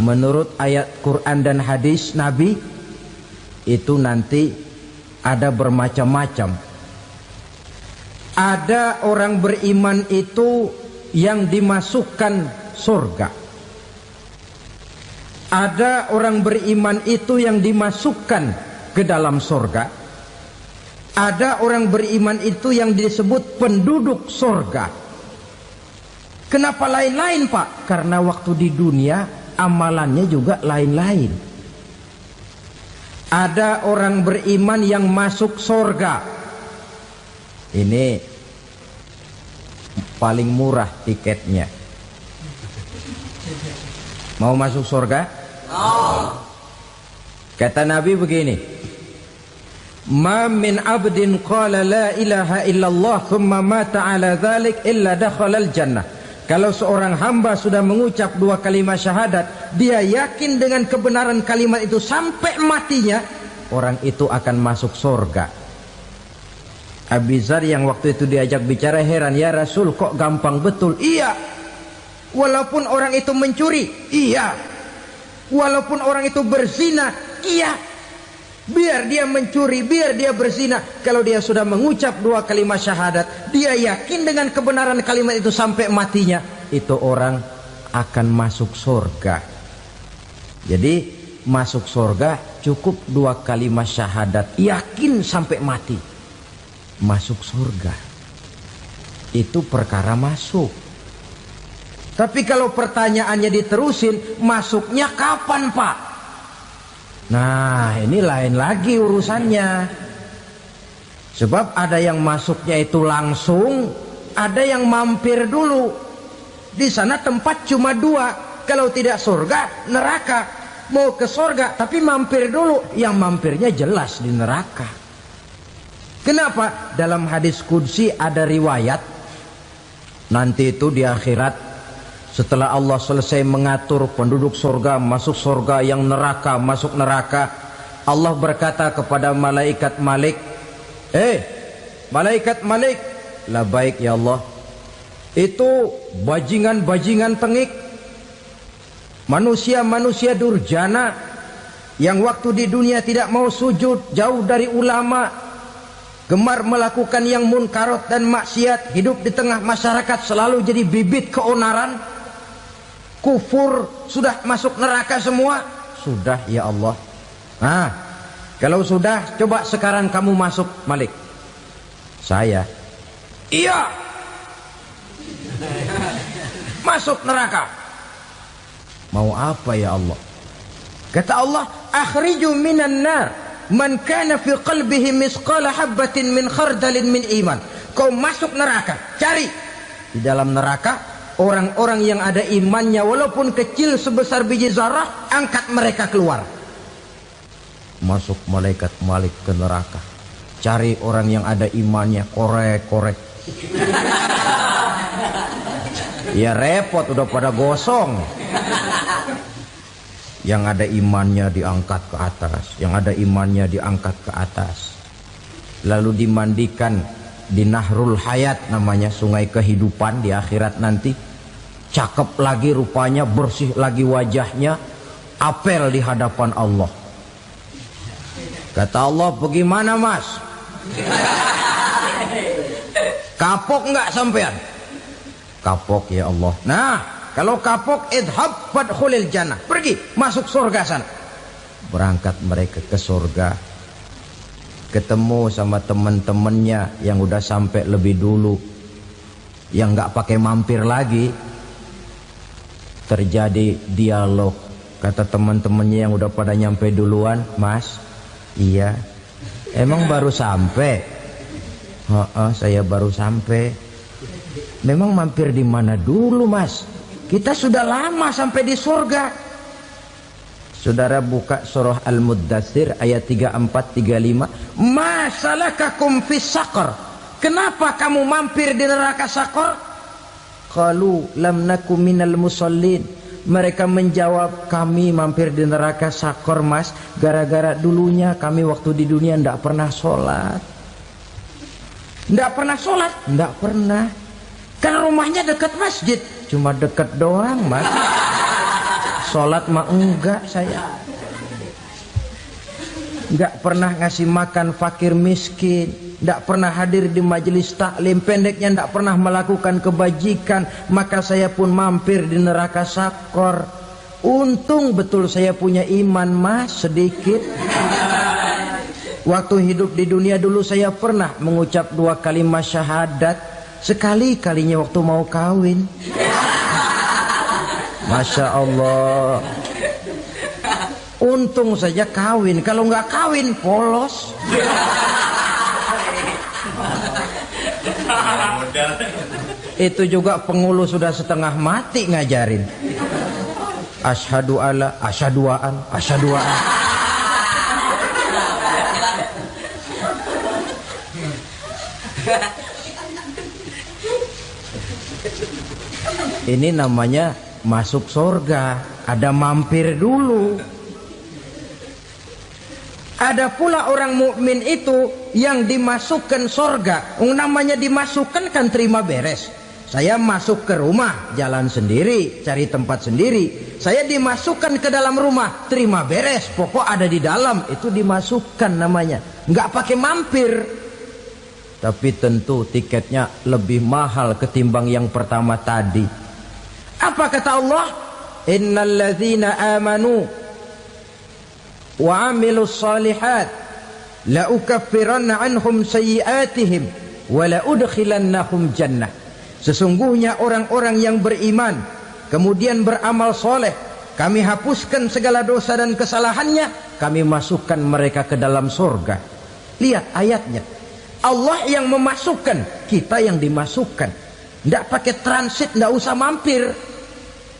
menurut ayat Quran dan hadis Nabi itu nanti ada bermacam-macam. Ada orang beriman itu yang dimasukkan surga. Ada orang beriman itu yang dimasukkan ke dalam surga. Ada orang beriman itu yang disebut penduduk surga. Kenapa lain-lain, Pak? Karena waktu di dunia amalannya juga lain-lain. Ada orang beriman yang masuk surga. Ini paling murah tiketnya. Mau masuk surga? Kata Nabi begini, ma min abdin qala la ilaha illallah thumma mata ala dhalik illa dakhalal jannah. Kalau seorang hamba sudah mengucap dua kalimat syahadat, dia yakin dengan kebenaran kalimat itu sampai matinya, orang itu akan masuk surga. Abi Dzar yang waktu itu diajak bicara heran, ya Rasul kok gampang betul? Iya. Walaupun orang itu mencuri, iya. Walaupun orang itu berzina, iya. Biar dia mencuri, biar dia berzina, kalau dia sudah mengucap dua kalimat syahadat, dia yakin dengan kebenaran kalimat itu sampai matinya, itu orang akan masuk surga. Jadi masuk surga cukup dua kalimat syahadat, yakin sampai mati, masuk surga. Itu perkara masuk. Tapi kalau pertanyaannya diterusin, masuknya kapan, Pak? Nah, ini lain lagi urusannya. Sebab ada yang masuknya itu langsung, ada yang mampir dulu. Di sana tempat cuma dua, kalau tidak surga, neraka. Mau ke surga tapi mampir dulu, yang mampirnya jelas di neraka. Kenapa? Dalam hadis qudsi ada riwayat, nanti itu di akhirat, setelah Allah selesai mengatur penduduk surga masuk surga, yang neraka masuk neraka, Allah berkata kepada malaikat Malik, malaikat Malik, labaik ya Allah, itu bajingan-bajingan tengik, manusia-manusia durjana yang waktu di dunia tidak mau sujud, jauh dari ulama, gemar melakukan yang munkarat dan maksiat, hidup di tengah masyarakat selalu jadi bibit keonaran, kufur, sudah masuk neraka semua. Sudah ya Allah. Nah, kalau sudah, coba sekarang kamu masuk, Malik. Saya, iya, masuk neraka. Mau apa ya Allah? Kata Allah, akhriju minan nar man kana fi qalbihi misqala habatin min khardalin min iman. Kau masuk neraka, cari di dalam neraka orang-orang yang ada imannya walaupun kecil sebesar biji zarah, angkat mereka keluar. Masuk malaikat Malik ke neraka, cari orang yang ada imannya, korek-korek. Ya repot, udah pada gosong. Yang ada imannya diangkat ke atas, yang ada imannya diangkat ke atas, lalu dimandikan di Nahrul Hayat, namanya sungai kehidupan di akhirat nanti. Cakep lagi rupanya, bersih lagi wajahnya, apel di hadapan Allah. Kata Allah, bagaimana mas? Kapok nggak sampean? Kapok ya Allah. Nah, kalau kapok, idhab fadkhulil jannah, pergi masuk surga sana. Berangkat mereka ke surga, ketemu sama teman-temannya yang udah sampai lebih dulu, yang nggak pakai mampir lagi. Terjadi dialog. Kata teman-temannya yang udah pada nyampe duluan, mas, iya, emang baru sampai? Saya baru sampai. Memang mampir di mana dulu mas? Kita sudah lama sampai di surga. Saudara buka surah Al-Muddatsir ayat 34-35. Ma salakakum fis saqar? Kenapa kamu mampir di neraka Saqar? Qalu lam naku minal musallin. Mereka menjawab, kami mampir di neraka Saqar mas, gara-gara dulunya kami waktu di dunia ndak pernah sholat. Ndak pernah sholat? Ndak pernah. Kan rumahnya dekat masjid, cuma dekat doang mas. Sholat mah enggak saya. Enggak pernah ngasih makan fakir miskin, enggak pernah hadir di majelis taklim, pendeknya enggak pernah melakukan kebajikan, maka saya pun mampir di neraka sakor. Untung betul saya punya iman mas sedikit. Waktu hidup di dunia dulu saya pernah mengucap 2 kalimat syahadat, sekali-kalinya waktu mau kawin. Masya Allah. Untung saja kawin, kalau nggak kawin polos. Itu juga pengulu sudah setengah mati ngajarin. Asyhadu alla, asyaduaan, asyaduaan. Ini namanya masuk surga, ada mampir dulu. Ada pula orang mukmin itu yang dimasukkan surga. Namanya dimasukkan kan terima beres. Saya masuk ke rumah, jalan sendiri, cari tempat sendiri. Saya dimasukkan ke dalam rumah, terima beres. Pokok ada di dalam, itu dimasukkan namanya. Nggak pakai mampir. Tapi tentu tiketnya lebih mahal ketimbang yang pertama tadi. Apa kata Allah? Innal ladzina amanu wa amilus salihat la ukaffiranna anhum sayyi'atihim wa la udkhilannahum jannah. Sesungguhnya orang-orang yang beriman kemudian beramal soleh, kami hapuskan segala dosa dan kesalahannya, kami masukkan mereka ke dalam surga. Lihat ayatnya, Allah yang memasukkan, kita yang dimasukkan. Tidak pakai transit, tidak usah mampir.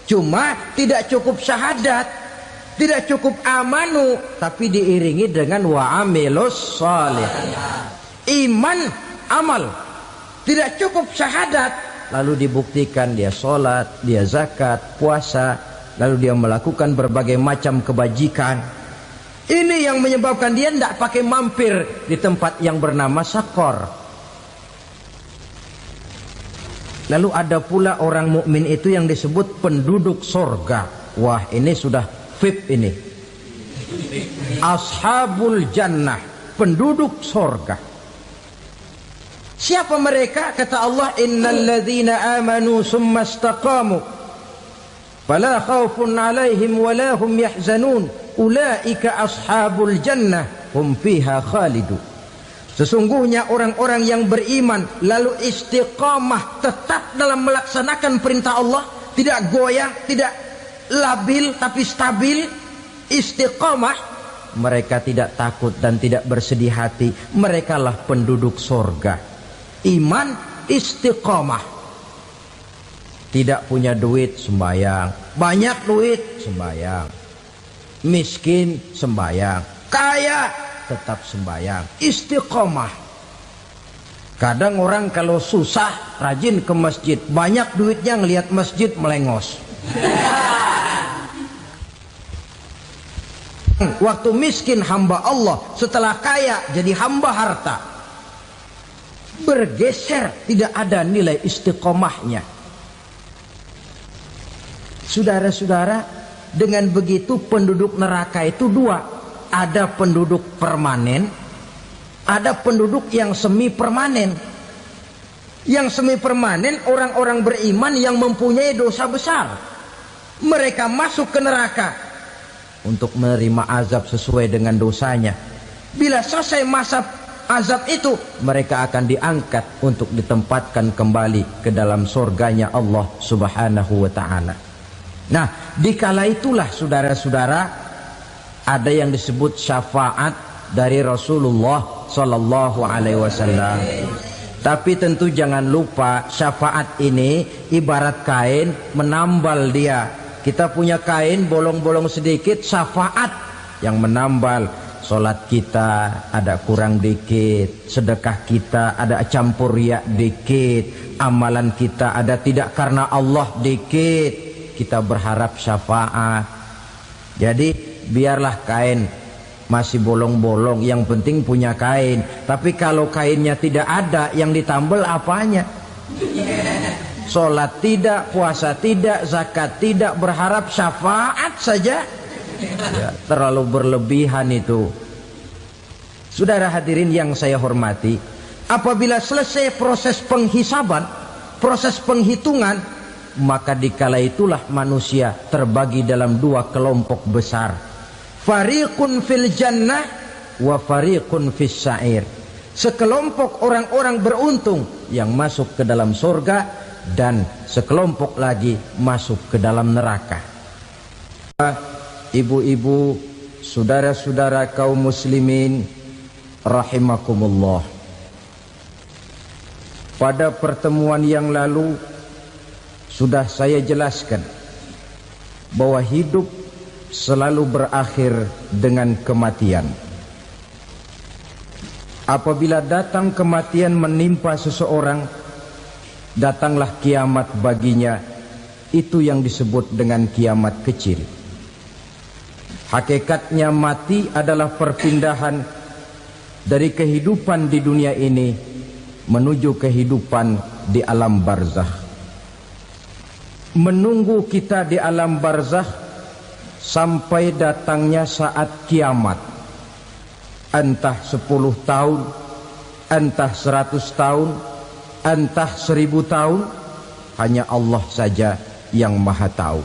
Cuma tidak cukup syahadat, tidak cukup amanu, tapi diiringi dengan wa'amilus salih. Iman, amal. Tidak cukup syahadat, lalu dibuktikan dia sholat, dia zakat, puasa, lalu dia melakukan berbagai macam kebajikan. Ini yang menyebabkan dia tidak pakai mampir di tempat yang bernama sakor. Lalu ada pula orang mukmin itu yang disebut penduduk sorga. Wah, ini sudah VIP ini. Ashabul jannah, penduduk sorga. Siapa mereka? Kata Allah, innal ladzina amanu summa istaqamu fala khaufun alaihim wala hum yahzanun ulaika ashabul jannah hum fiha khalidun. Sesungguhnya orang-orang yang beriman lalu istiqamah, tetap dalam melaksanakan perintah Allah, tidak goyah, tidak labil tapi stabil, istiqamah, mereka tidak takut dan tidak bersedih hati. Merekalah penduduk surga. Iman, istiqamah. Tidak punya duit, sembayang. Banyak duit, sembayang. Miskin, sembayang. Kaya, tetap sembayang. Istiqamah. Kadang orang kalau susah rajin ke masjid, banyak duitnya ngelihat masjid melengos. Waktu miskin hamba Allah, setelah kaya jadi hamba harta. Bergeser, tidak ada nilai istiqomahnya. Saudara-saudara, dengan begitu penduduk neraka itu dua. Ada penduduk permanen, ada penduduk yang semi permanen. Yang semi permanen orang-orang beriman yang mempunyai dosa besar. Mereka masuk ke neraka untuk menerima azab sesuai dengan dosanya. Bila selesai masa azab itu, mereka akan diangkat untuk ditempatkan kembali ke dalam surganya Allah Subhanahu wa ta'ala. Nah, dikala itulah saudara-saudara, ada yang disebut syafaat dari Rasulullah Sallallahu Alaihi Wasallam. Tapi tentu jangan lupa, syafaat ini ibarat kain menambal dia. Kita punya kain bolong-bolong sedikit, syafaat yang menambal. Solat kita ada kurang dikit, sedekah kita ada campur riak dikit, amalan kita ada tidak karena Allah dikit. Kita berharap syafaat. Jadi biarlah kain masih bolong-bolong, yang penting punya kain. Tapi kalau kainnya tidak ada, yang ditambal apanya? Sholat tidak, puasa tidak, zakat tidak, berharap syafaat saja. Ya, terlalu berlebihan itu. Saudara hadirin yang saya hormati, apabila selesai proses penghisaban, proses penghitungan, maka dikala itulah manusia terbagi dalam dua kelompok besar. Fariqun fil jannah wa fariqun fis sa'ir. Sekelompok orang-orang beruntung yang masuk ke dalam surga, dan sekelompok lagi masuk ke dalam neraka. Ibu-ibu, saudara-saudara kaum muslimin rahimakumullah. Pada pertemuan yang lalu sudah saya jelaskan bahwa hidup selalu berakhir dengan kematian. Apabila datang kematian menimpa seseorang, datanglah kiamat baginya. Itu yang disebut dengan kiamat kecil. Hakikatnya mati adalah perpindahan dari kehidupan di dunia ini menuju kehidupan di alam barzakh. Menunggu kita di alam barzakh sampai datangnya saat kiamat. Entah 10 tahun, entah 100 tahun, entah 1000 tahun, hanya Allah saja yang maha tahu.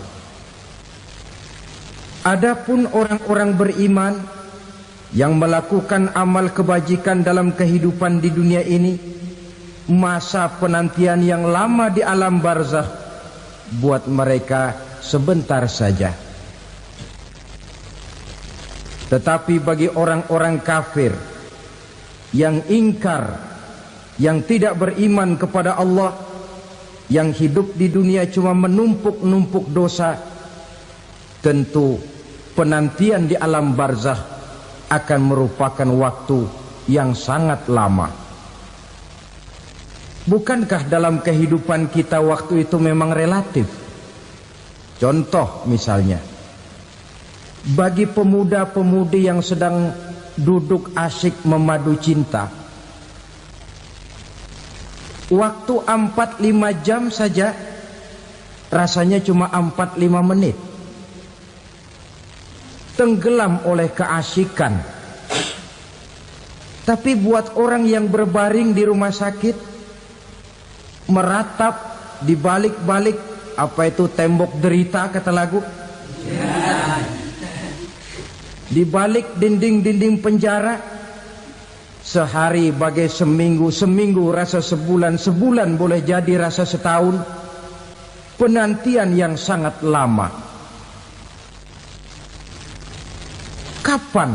Adapun orang-orang beriman yang melakukan amal kebajikan dalam kehidupan di dunia ini, masa penantian yang lama di alam barzakh buat mereka sebentar saja. Tetapi bagi orang-orang kafir yang ingkar, yang tidak beriman kepada Allah, yang hidup di dunia cuma menumpuk-numpuk dosa, tentu penantian di alam barzakh akan merupakan waktu yang sangat lama. Bukankah dalam kehidupan kita waktu itu memang relatif? Contoh misalnya, bagi pemuda-pemudi yang sedang duduk asyik memadu cinta, waktu 4-5 jam saja rasanya cuma 4-5 menit. Tenggelam oleh keasikan. Tapi buat orang yang berbaring di rumah sakit, meratap di balik-balik apa itu tembok derita kata lagu, di balik dinding-dinding penjara, sehari bagai seminggu, seminggu rasa sebulan, sebulan boleh jadi rasa setahun. Penantian yang sangat lama. Kapan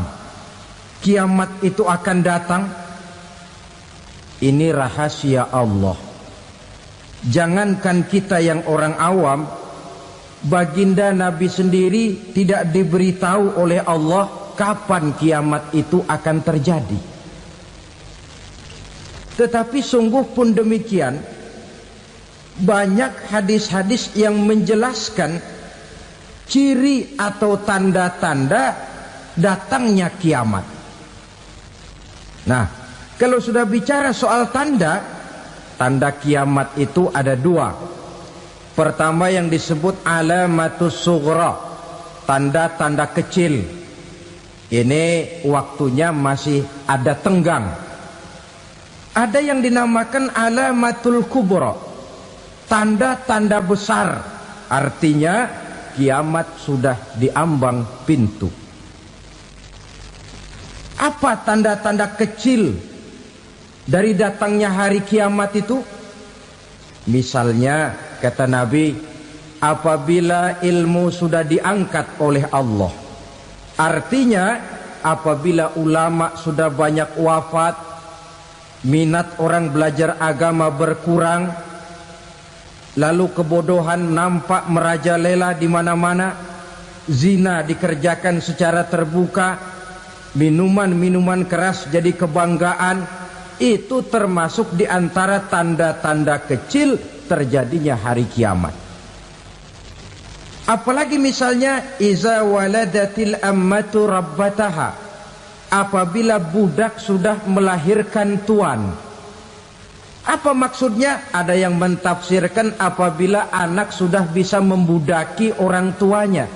kiamat itu akan datang? Ini rahasia Allah. Jangankan kita yang orang awam, baginda Nabi sendiri tidak diberitahu oleh Allah kapan kiamat itu akan terjadi. Tetapi sungguh pun demikian, banyak hadis-hadis yang menjelaskan ciri atau tanda-tanda datangnya kiamat. Nah, kalau sudah bicara soal tanda, tanda kiamat itu ada dua. Pertama yang disebut alamatus sughra, tanda-tanda kecil. Ini waktunya masih ada tenggang. Ada yang dinamakan alamatul kubra, tanda-tanda besar. Artinya kiamat sudah diambang pintu. Apa tanda-tanda kecil dari datangnya hari kiamat itu? Misalnya kata Nabi, apabila ilmu sudah diangkat oleh Allah. Artinya apabila ulama sudah banyak wafat, minat orang belajar agama berkurang, lalu kebodohan nampak merajalela di mana-mana, zina dikerjakan secara terbuka, minuman-minuman keras jadi kebanggaan, itu termasuk di antara tanda-tanda kecil terjadinya hari kiamat. Apalagi misalnya iza waladatil ammatu rabbataha, apabila budak sudah melahirkan tuan. Apa maksudnya? Ada yang mentafsirkan apabila anak sudah bisa membudaki orang tuanya.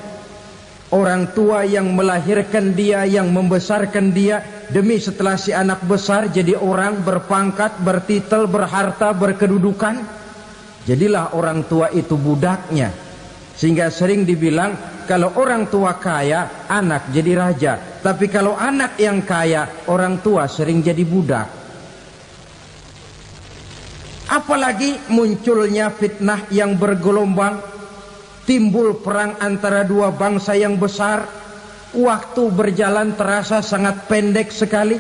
Orang tua yang melahirkan dia, yang membesarkan dia, demi setelah si anak besar jadi orang berpangkat, bertitel, berharta, berkedudukan. Jadilah orang tua itu budaknya. Sehingga sering dibilang kalau orang tua kaya, anak jadi raja. Tapi kalau anak yang kaya, orang tua sering jadi budak. Apalagi munculnya fitnah yang bergelombang, timbul perang antara dua bangsa yang besar, waktu berjalan terasa sangat pendek sekali.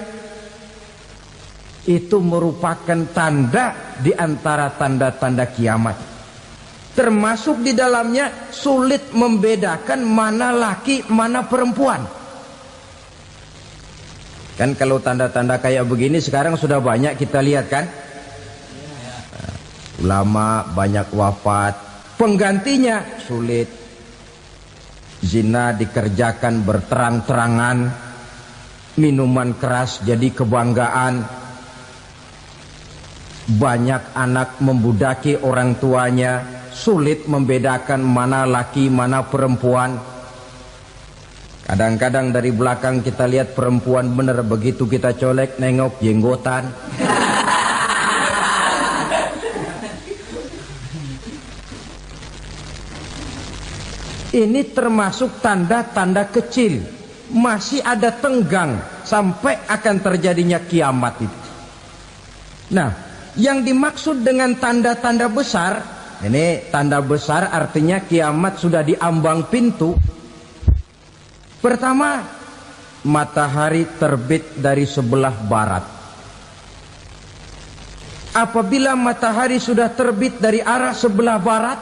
Itu merupakan tanda di antara tanda-tanda kiamat. Termasuk di dalamnya sulit membedakan mana laki, mana perempuan. Kan kalau tanda-tanda kayak begini sekarang sudah banyak kita lihat kan? Ulama banyak wafat, penggantinya sulit. Zina dikerjakan berterang-terangan, minuman keras jadi kebanggaan, banyak anak membudaki orang tuanya, sulit membedakan mana laki mana perempuan. Kadang-kadang dari belakang kita lihat perempuan bener, begitu kita colek nengok jenggotan. Ini termasuk tanda-tanda kecil, masih ada tenggang sampai akan terjadinya kiamat itu. Nah, yang dimaksud dengan tanda-tanda besar, ini tanda besar artinya kiamat sudah diambang pintu. Pertama, matahari terbit dari sebelah barat. Apabila matahari sudah terbit dari arah sebelah barat,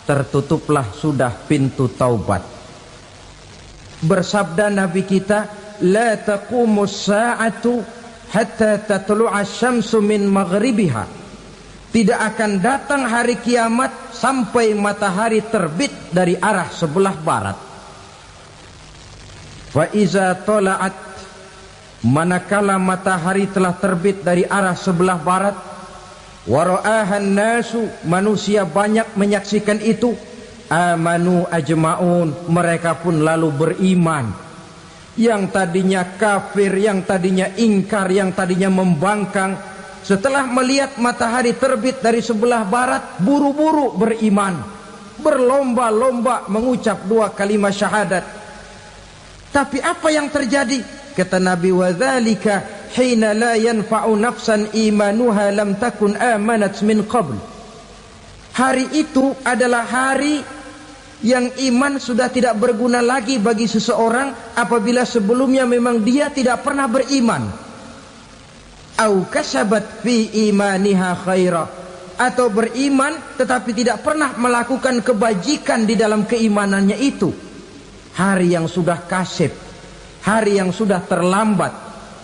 tertutuplah sudah pintu taubat. Bersabda Nabi kita, la taqumus sa'atu hatta tatlu'a syamsu min maghribiha. Tidak akan datang hari kiamat sampai matahari terbit dari arah sebelah barat. Fa iza tala'at, manakala matahari telah terbit dari arah sebelah barat, wara'ahan nasu, manusia banyak menyaksikan itu, amanu ajma'un, mereka pun lalu beriman. Yang tadinya kafir, yang tadinya ingkar, yang tadinya membangkang, setelah melihat matahari terbit dari sebelah barat, buru-buru beriman, berlomba-lomba mengucap dua kalimat syahadat. Tapi apa yang terjadi? Kata Nabi, wadzalika hina la yanfa'u nafsan imanuha lam takun amanat min qabl. Hari itu adalah hari yang iman sudah tidak berguna lagi bagi seseorang apabila sebelumnya memang dia tidak pernah beriman. Au kasabat fi imaniha khaira, atau beriman tetapi tidak pernah melakukan kebajikan di dalam keimanannya itu. Hari yang sudah kasib, hari yang sudah terlambat,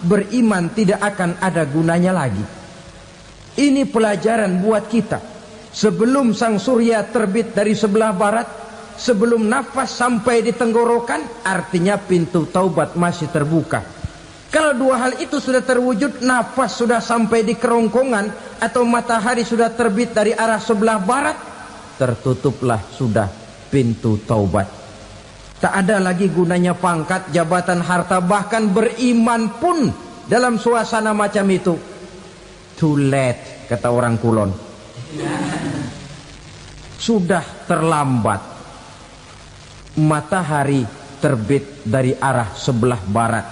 beriman tidak akan ada gunanya lagi. Ini pelajaran buat kita. Sebelum sang surya terbit dari sebelah barat, sebelum nafas sampai di tenggorokan, artinya pintu taubat masih terbuka. Kalau dua hal itu sudah terwujud, nafas sudah sampai di kerongkongan atau matahari sudah terbit dari arah sebelah barat, tertutuplah sudah pintu taubat. Tak ada lagi gunanya pangkat, jabatan, harta, bahkan beriman pun dalam suasana macam itu. Too late, kata orang Kulon. Sudah terlambat. Matahari terbit dari arah sebelah barat.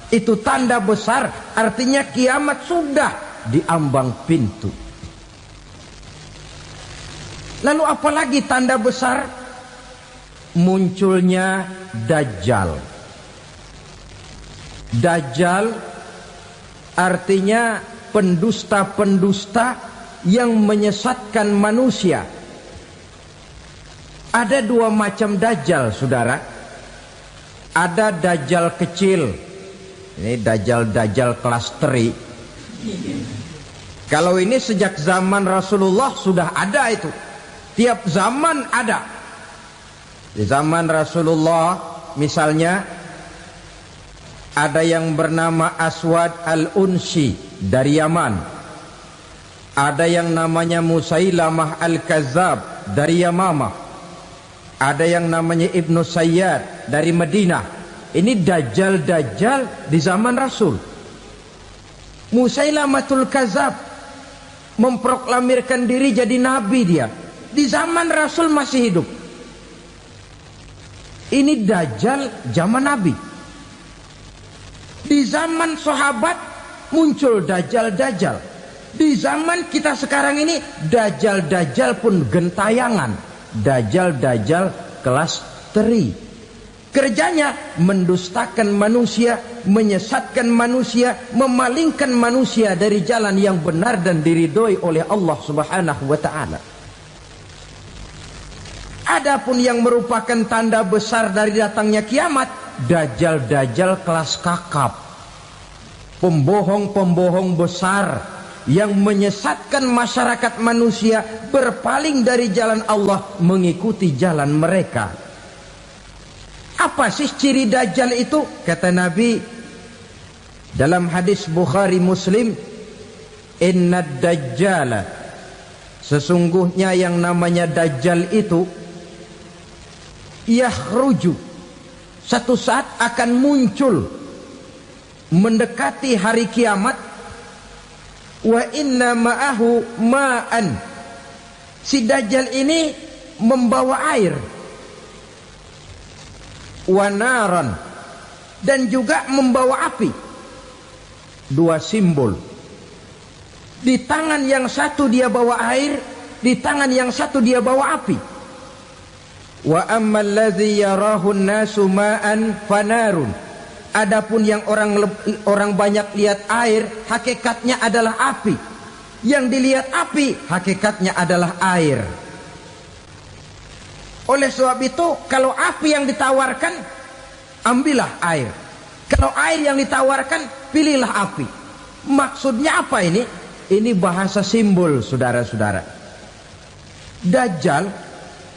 Itu tanda besar, artinya kiamat sudah diambang pintu. Lalu apalagi tanda besar? Munculnya Dajjal. Dajjal artinya pendusta-pendusta yang menyesatkan manusia. Ada dua macam Dajjal, saudara. Ada Dajjal kecil. Ini Dajjal kelas teri. Kalau ini sejak zaman Rasulullah sudah ada itu. Tiap zaman ada. Di zaman Rasulullah misalnya ada yang bernama Aswad al-Unsi dari Yaman. Ada yang namanya Musailamah Al-Kazzab dari Yamamah. Ada yang namanya Ibnu Sayyad dari Madinah. Ini dajjal-dajjal di zaman Rasul. Musailamatul Kazzab memproklamirkan diri jadi nabi dia. Di zaman Rasul masih hidup. Ini dajjal zaman Nabi. Di zaman sahabat muncul dajjal-dajjal. Di zaman kita sekarang ini dajjal-dajjal pun gentayangan. Dajjal-dajjal kelas teri. Kerjanya mendustakan manusia, menyesatkan manusia, memalingkan manusia dari jalan yang benar dan diridhoi oleh Allah Subhanahu wa taala. Adapun yang merupakan tanda besar dari datangnya kiamat, dajjal-dajjal kelas kakap. Pembohong-pembohong besar yang menyesatkan masyarakat manusia berpaling dari jalan Allah mengikuti jalan mereka. Apa sih ciri dajjal itu? Kata Nabi dalam hadis Bukhari Muslim, inna dajjala, sesungguhnya yang namanya dajjal itu yakhruju, satu saat akan muncul mendekati hari kiamat. Wa inna ma'ahu ma'an, si dajjal ini membawa air. Wa naran, dan juga membawa api. Dua simbol. Di tangan yang satu dia bawa air, di tangan yang satu dia bawa api. Wa ammal ladzi yarahu an-nasu ma'an fanarun, adapun yang orang banyak lihat air, hakikatnya adalah api. Yang dilihat api, hakikatnya adalah air. Oleh sebab itu, kalau api yang ditawarkan, ambillah air. Kalau air yang ditawarkan, pilihlah api. Maksudnya apa ini? Ini bahasa simbol, saudara-saudara. Dajjal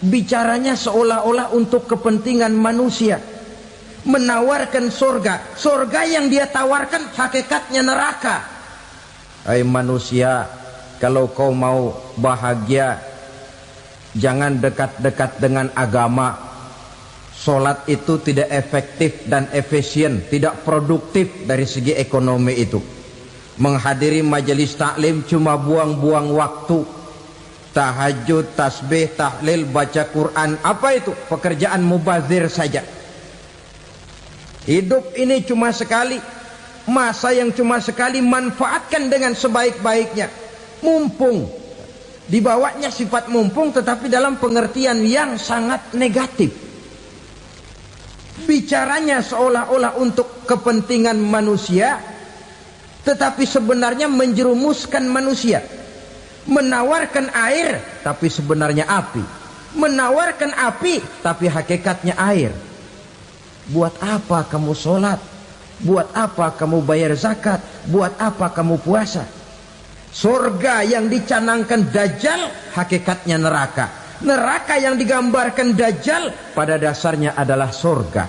bicaranya seolah-olah untuk kepentingan manusia. Menawarkan surga. Surga yang dia tawarkan hakikatnya neraka. Hai manusia, kalau kau mau bahagia, jangan dekat-dekat dengan agama. Solat itu tidak efektif dan efisien, tidak produktif dari segi ekonomi itu. Menghadiri majelis taklim cuma buang-buang waktu. Tahajud, tasbih, tahlil, baca Quran, apa itu? Pekerjaan mubazir saja. Hidup ini cuma sekali, masa yang cuma sekali, manfaatkan dengan sebaik-baiknya. Mumpung, dibawanya sifat mumpung tetapi dalam pengertian yang sangat negatif. Bicaranya seolah-olah untuk kepentingan manusia, tetapi sebenarnya menjerumuskan manusia. Menawarkan air, tapi sebenarnya api. Menawarkan api, tapi hakikatnya air. Buat apa kamu sholat? Buat apa kamu bayar zakat? Buat apa kamu puasa? Surga yang dicanangkan dajjal, hakikatnya neraka. Neraka yang digambarkan dajjal, pada dasarnya adalah surga.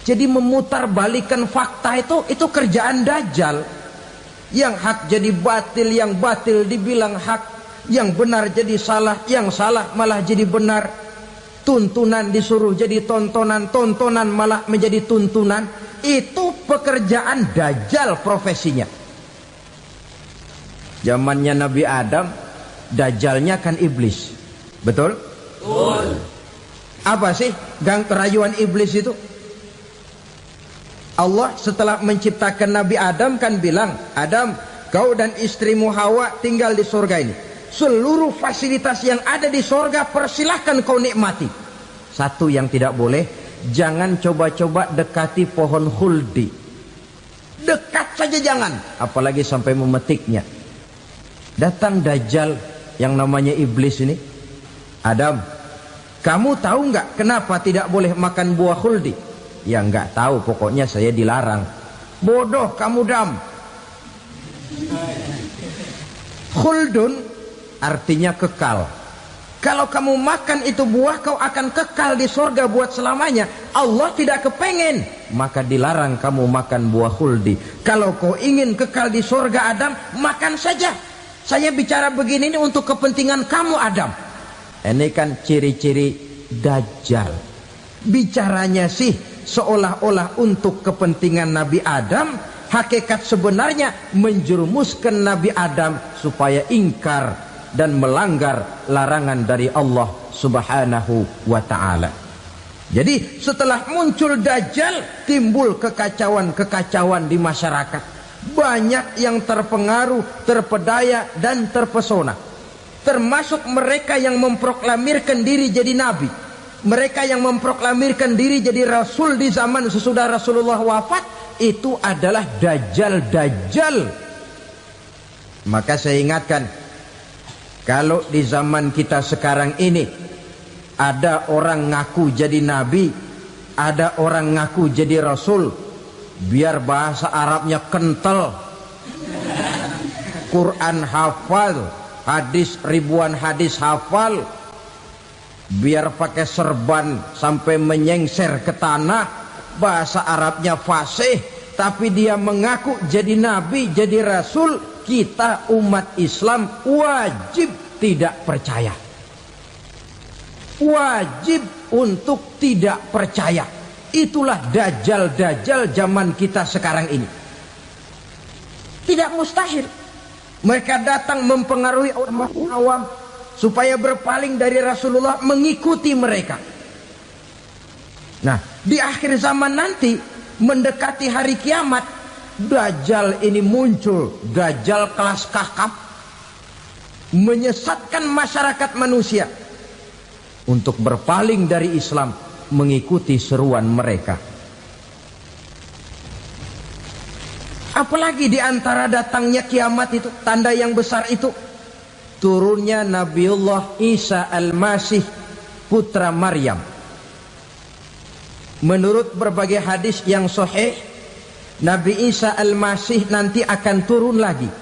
Jadi memutarbalikan fakta itu kerjaan dajjal. Yang hak jadi batil, yang batil dibilang hak, yang benar jadi salah, yang salah malah jadi benar. Tuntunan disuruh jadi tontonan, tontonan malah menjadi tuntunan. Itu pekerjaan dajjal profesinya. Zamannya Nabi Adam, dajjalnya kan iblis. Betul? Betul. Apa sih gang kerayuan iblis itu? Allah setelah menciptakan Nabi Adam kan bilang, Adam, kau dan istrimu Hawa tinggal di surga ini. Seluruh fasilitas yang ada di surga persilahkan kau nikmati. Satu yang tidak boleh, jangan coba-coba dekati pohon khuldi. Dekat saja jangan, apalagi sampai memetiknya. Datang dajjal yang namanya iblis ini. Adam, kamu tahu nggak kenapa tidak boleh makan buah khuldi? Ya nggak tahu, pokoknya saya dilarang. Bodoh kamu Dam. Khuldun artinya kekal. Kalau kamu makan itu buah, kau akan kekal di surga buat selamanya. Allah tidak kepengen, maka dilarang kamu makan buah khuldi. Kalau kau ingin kekal di surga Adam, makan saja. Saya bicara begini ini untuk kepentingan kamu Adam. Ini kan ciri-ciri Dajjal. Bicaranya sih seolah-olah untuk kepentingan Nabi Adam, hakikat sebenarnya menjerumuskan Nabi Adam supaya ingkar dan melanggar larangan dari Allah Subhanahu wa ta'ala. Jadi setelah muncul Dajjal, timbul kekacauan-kekacauan di masyarakat. Banyak yang terpengaruh, terpedaya dan terpesona. Termasuk mereka yang memproklamirkan diri jadi nabi, mereka yang memproklamirkan diri jadi rasul di zaman sesudah Rasulullah wafat. Itu adalah Dajjal. Maka saya ingatkan, kalau di zaman kita sekarang ini ada orang ngaku jadi nabi, ada orang ngaku jadi rasul, biar bahasa Arabnya kental, Quran hafal, hadis ribuan hadis hafal, biar pakai serban sampai menyengser ke tanah, bahasa Arabnya fasih, tapi dia mengaku jadi nabi, jadi rasul, kita umat Islam wajib tidak percaya. Wajib untuk tidak percaya. Itulah Dajjal zaman kita sekarang ini. Tidak mustahil mereka datang mempengaruhi orang awam supaya berpaling dari Rasulullah, mengikuti mereka. Nah, di akhir zaman nanti, mendekati hari kiamat, Dajjal ini muncul. Dajjal kelas kakap, menyesatkan masyarakat manusia untuk berpaling dari Islam, mengikuti seruan mereka. Apalagi di antara datangnya kiamat itu, tanda yang besar itu, turunnya Nabiullah Isa Al-Masih, putra Maryam. Menurut berbagai hadis yang sahih, Nabi Isa Al-Masih nanti akan turun lagi.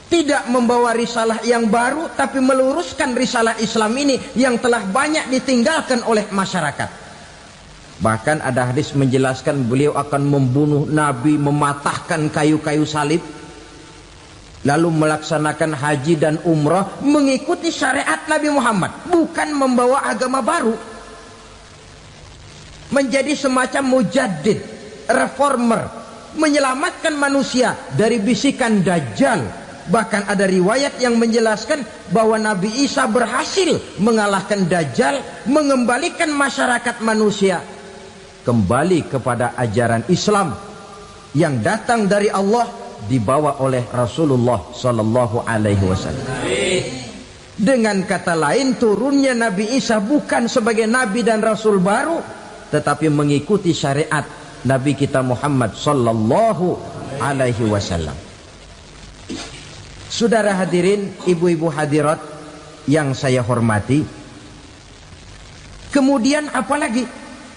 Tidak membawa risalah yang baru, tapi meluruskan risalah Islam ini yang telah banyak ditinggalkan oleh masyarakat. Bahkan ada hadis menjelaskan beliau akan membunuh Nabi, mematahkan kayu-kayu salib, lalu melaksanakan haji dan umrah mengikuti syariat Nabi Muhammad, bukan membawa agama baru. Menjadi semacam mujaddid, reformer, menyelamatkan manusia dari bisikan Dajjal. Bahkan ada riwayat yang menjelaskan bahwa Nabi Isa berhasil mengalahkan Dajjal, mengembalikan masyarakat manusia kembali kepada ajaran Islam yang datang dari Allah, dibawa oleh Rasulullah Sallallahu Alaihi Wasallam. Dengan kata lain, turunnya Nabi Isa bukan sebagai Nabi dan Rasul baru, tetapi mengikuti syariat Nabi kita Muhammad Sallallahu Alaihi Wasallam. Saudara hadirin, ibu-ibu hadirat yang saya hormati, kemudian apalagi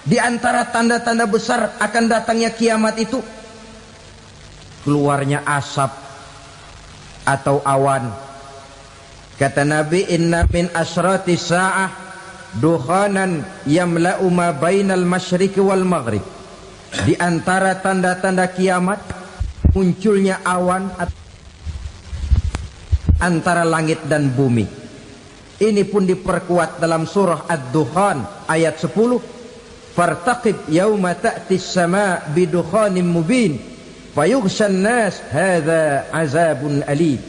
di antara tanda-tanda besar akan datangnya kiamat itu? Keluarnya asap atau awan. Kata Nabi, inna min asrati sa'ah dukhanan yamla'u ma bainal masyriqi wal maghrib. Di antara tanda-tanda kiamat, munculnya awan antara langit dan bumi. Ini pun diperkuat dalam surah Ad-Dukhan ayat 10. Fartaqib yauma ta'tis sama bidukhanim mubin fayughshan nas hadza azabun alim.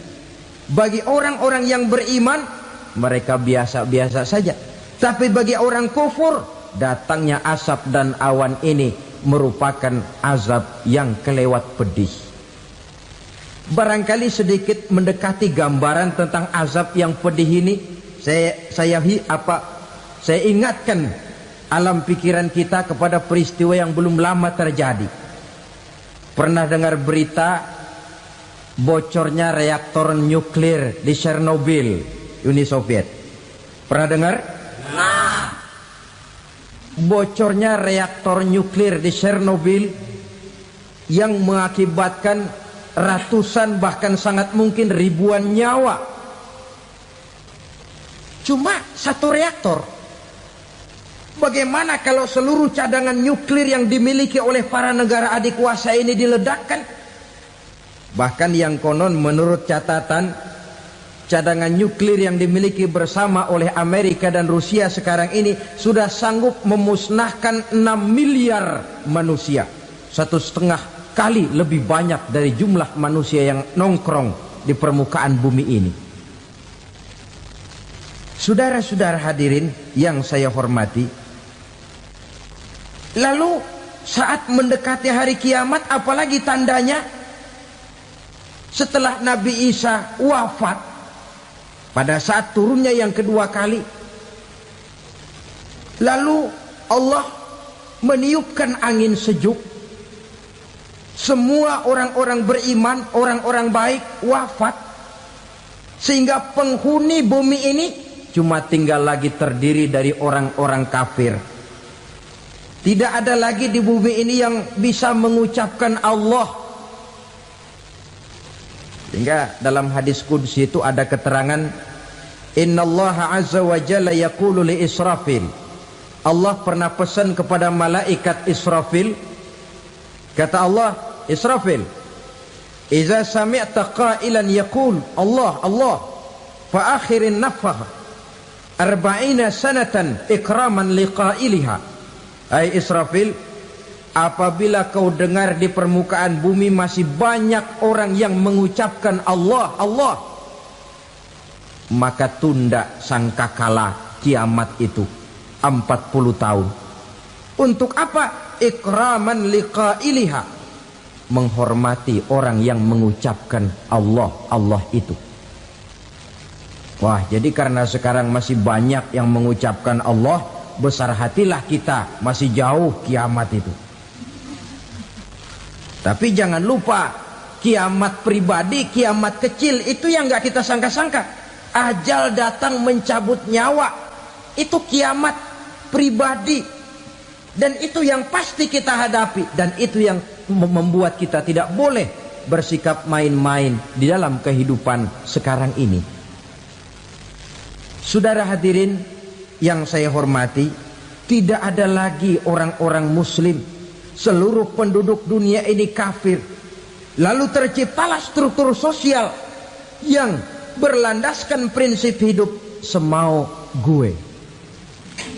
Bagi orang-orang yang beriman, mereka biasa-biasa saja. Tapi bagi orang kufur, datangnya asap dan awan ini merupakan azab yang kelewat pedih. Barangkali sedikit mendekati gambaran tentang azab yang pedih ini, saya ingatkan alam pikiran kita kepada peristiwa yang belum lama terjadi. Pernah dengar berita bocornya reaktor nuklir di Chernobyl, Uni Soviet? Pernah dengar? Bocornya reaktor nuklir di Chernobyl yang mengakibatkan ratusan bahkan sangat mungkin ribuan nyawa. Cuma satu reaktor. Bagaimana kalau seluruh cadangan nuklir yang dimiliki oleh para negara adikuasa ini diledakkan? Bahkan yang konon menurut catatan cadangan nuklir yang dimiliki bersama oleh Amerika dan Rusia sekarang ini sudah sanggup memusnahkan 6 miliar manusia, 1,5 kali lebih banyak dari jumlah manusia yang nongkrong di permukaan bumi ini. Saudara-saudara hadirin yang saya hormati, lalu saat mendekati hari kiamat, apalagi tandanya? Setelah Nabi Isa wafat, pada saat turunnya yang kedua kali, lalu Allah meniupkan angin sejuk. Semua orang-orang beriman, orang-orang baik wafat, sehingga penghuni bumi ini cuma tinggal lagi terdiri dari orang-orang kafir. Tidak ada lagi di bumi ini yang bisa mengucapkan Allah. Sehingga dalam hadis qudsi itu ada keterangan, innallaha azza wa jalla yaqulu li Israfil. Allah pernah pesan kepada malaikat Israfil, kata Allah, Israfil, iza sami'ta qailan yaqul Allah Allah fa akhirin nafakh 40 sanatan ikraman liqailiha. Hai Israfil, apabila kau dengar di permukaan bumi masih banyak orang yang mengucapkan Allah Allah, maka tunda sangkakala kiamat itu 40 tahun. Untuk apa? Ikraman liqailiha, menghormati orang yang mengucapkan Allah Allah itu. Wah, jadi karena sekarang masih banyak yang mengucapkan Allah, besar hatilah kita, masih jauh kiamat itu. Tapi jangan lupa, kiamat pribadi, kiamat kecil itu yang gak kita sangka-sangka. Ajal datang mencabut nyawa, itu kiamat pribadi. Dan itu yang pasti kita hadapi. Dan itu yang membuat kita tidak boleh bersikap main-main di dalam kehidupan sekarang ini. Saudara hadirin yang saya hormati, tidak ada lagi orang-orang muslim. Seluruh penduduk dunia ini kafir. Lalu terciptalah struktur sosial yang berlandaskan prinsip hidup semau gue.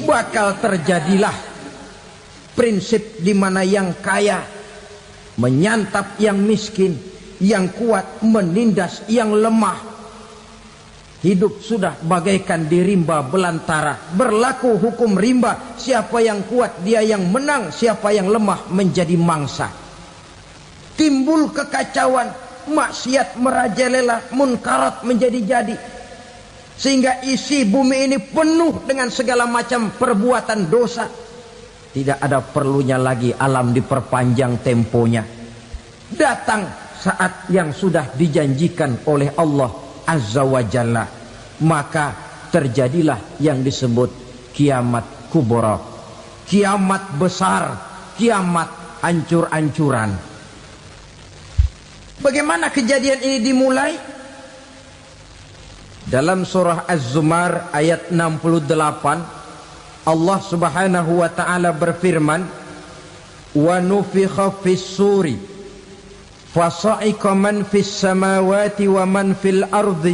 Bakal terjadilah prinsip di mana yang kaya menyantap yang miskin, yang kuat menindas yang lemah. Hidup sudah bagaikan di rimba belantara. Berlaku hukum rimba. Siapa yang kuat dia yang menang, siapa yang lemah menjadi mangsa. Timbul kekacauan, maksiat merajalela, munkarat menjadi-jadi. Sehingga isi bumi ini penuh dengan segala macam perbuatan dosa. Tidak ada perlunya lagi alam diperpanjang temponya. Datang saat yang sudah dijanjikan oleh Allah Azza wa Jalla, maka terjadilah yang disebut kiamat kubra, kiamat besar, kiamat ancur-ancuran. Bagaimana kejadian ini dimulai? Dalam surah Az-Zumar ayat 68, Allah Subhanahu wa taala berfirman, wa nufikha fis-suri fasa'iqa man fis samawati wa man fil ardi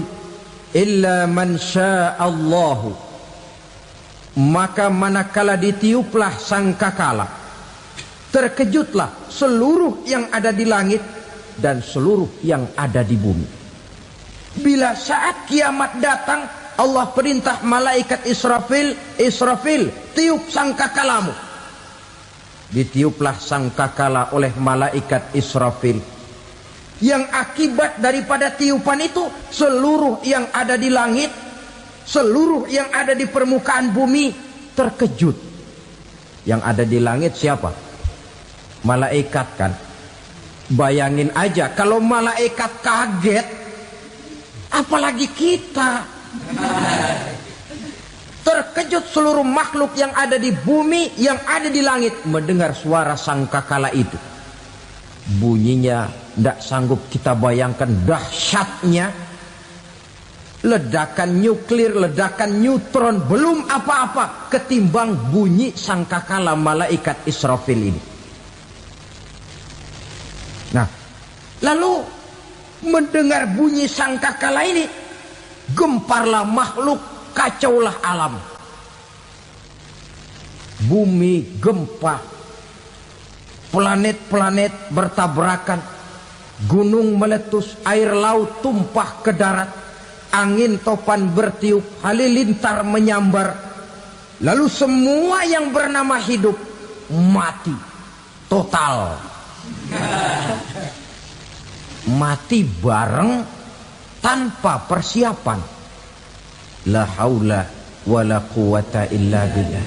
illa man sya'allahu. Maka manakala ditiuplah sangkakala, terkejutlah seluruh yang ada di langit dan seluruh yang ada di bumi. Bila saat kiamat datang, Allah perintah malaikat Israfil, Israfil, tiup sangkakalamu. Ditiuplah sangkakala oleh malaikat Israfil. Yang akibat daripada tiupan itu, seluruh yang ada di langit, seluruh yang ada di permukaan bumi terkejut. Yang ada di langit siapa? Malaikat kan. Bayangin aja kalau malaikat kaget, apalagi kita. Terkejut seluruh makhluk yang ada di bumi, yang ada di langit mendengar suara sangkakala itu. Bunyinya tidak sanggup kita bayangkan dahsyatnya. Ledakan nuklir, ledakan neutron, belum apa-apa ketimbang bunyi sangkakala malaikat Israfil ini. Nah, lalu mendengar bunyi sangkakala ini, gemparlah makhluk, kacaulah alam. Bumi gempa, planet-planet bertabrakan, gunung meletus, air laut tumpah ke darat, angin topan bertiup, halilintar menyambar. Lalu semua yang bernama hidup mati total. Mati bareng tanpa persiapan. La haula wala quwata illa billah.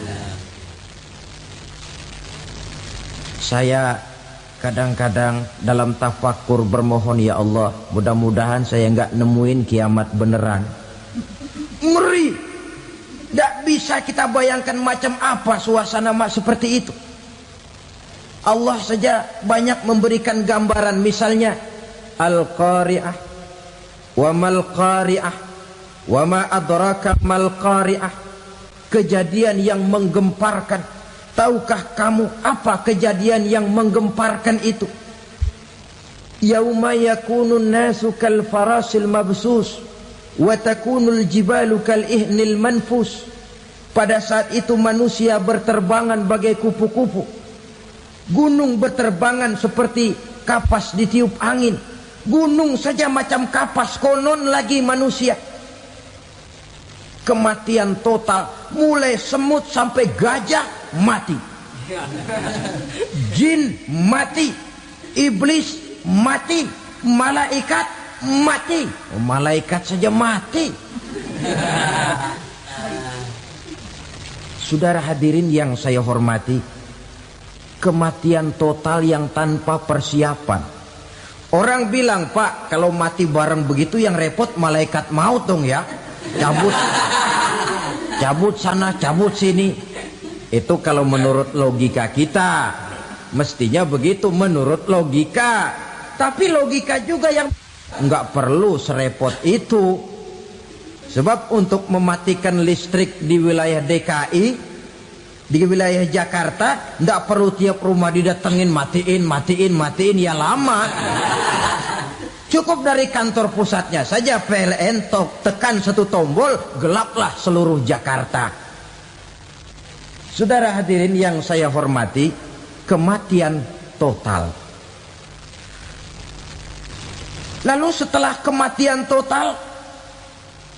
Saya kadang-kadang dalam tafakur bermohon, ya Allah, mudah-mudahan saya enggak nemuin kiamat beneran. Ngeri. Tidak bisa kita bayangkan macam apa suasana seperti itu. Allah saja banyak memberikan gambaran, misalnya Al-Qari'ah, wa mal qari'ah, wa ma adraka mal qari'ah. Kejadian yang menggemparkan. Tahukah kamu apa kejadian yang menggemparkan itu? Yauma yakunun nasu kal farasil mabsus wa takunul jibalu kal ihnil manfus. Pada saat itu manusia berterbangan bagai kupu-kupu, gunung berterbangan seperti kapas ditiup angin. Gunung saja macam kapas, konon lagi manusia. Kematian total, mulai semut sampai gajah mati, jin mati, iblis mati, malaikat mati. Malaikat saja mati. Saudara hadirin yang saya hormati, kematian total yang tanpa persiapan. Orang bilang, Pak, kalau mati bareng begitu yang repot malaikat maut dong ya. Cabut sana, cabut sini. Itu kalau menurut logika kita, mestinya begitu menurut logika. Tapi logika juga yang nggak perlu serepot itu. Sebab untuk mematikan listrik di wilayah DKI, di wilayah Jakarta, nggak perlu tiap rumah didatengin, matiin, ya lama. Cukup dari kantor pusatnya saja PLN, tekan satu tombol, gelaplah seluruh Jakarta. Saudara hadirin yang saya hormati, kematian total. Lalu setelah kematian total,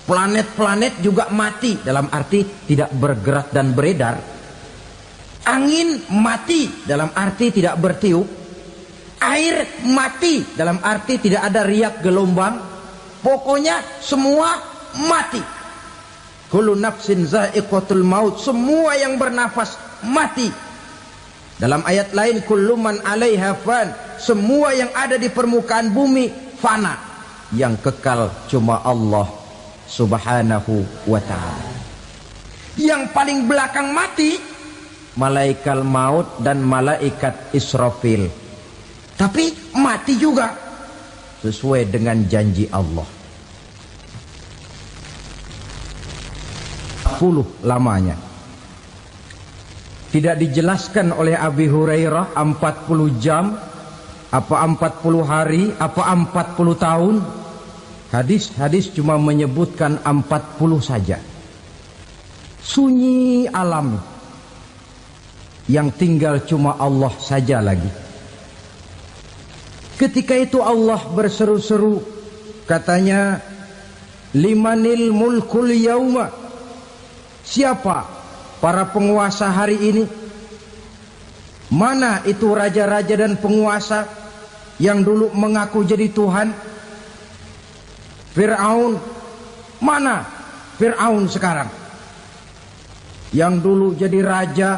planet-planet juga mati, dalam arti tidak bergerak dan beredar. Angin mati, dalam arti tidak bertiup. Air mati, dalam arti tidak ada riak gelombang. Pokoknya semua mati. Kullu nafsin za'iqatul maut. Semua yang bernafas mati. Dalam ayat lain, kullu man 'alaiha fan. Semua yang ada di permukaan bumi fana. Yang kekal cuma Allah Subhanahu wa ta'ala. Yang paling belakang mati, malaikat maut dan malaikat Israfil. Tapi mati juga sesuai dengan janji Allah. 10 lamanya. Tidak dijelaskan oleh Abi Hurairah 40 jam, apa 40 hari, apa 40 tahun. Hadis-hadis cuma menyebutkan 40 saja. Sunyi alam, yang tinggal cuma Allah saja lagi. Ketika itu Allah berseru-seru, katanya, limanil mulkul yauma. Siapa para penguasa hari ini? Mana itu raja-raja dan penguasa yang dulu mengaku jadi Tuhan? Fir'aun. Mana Fir'aun sekarang? Yang dulu jadi raja,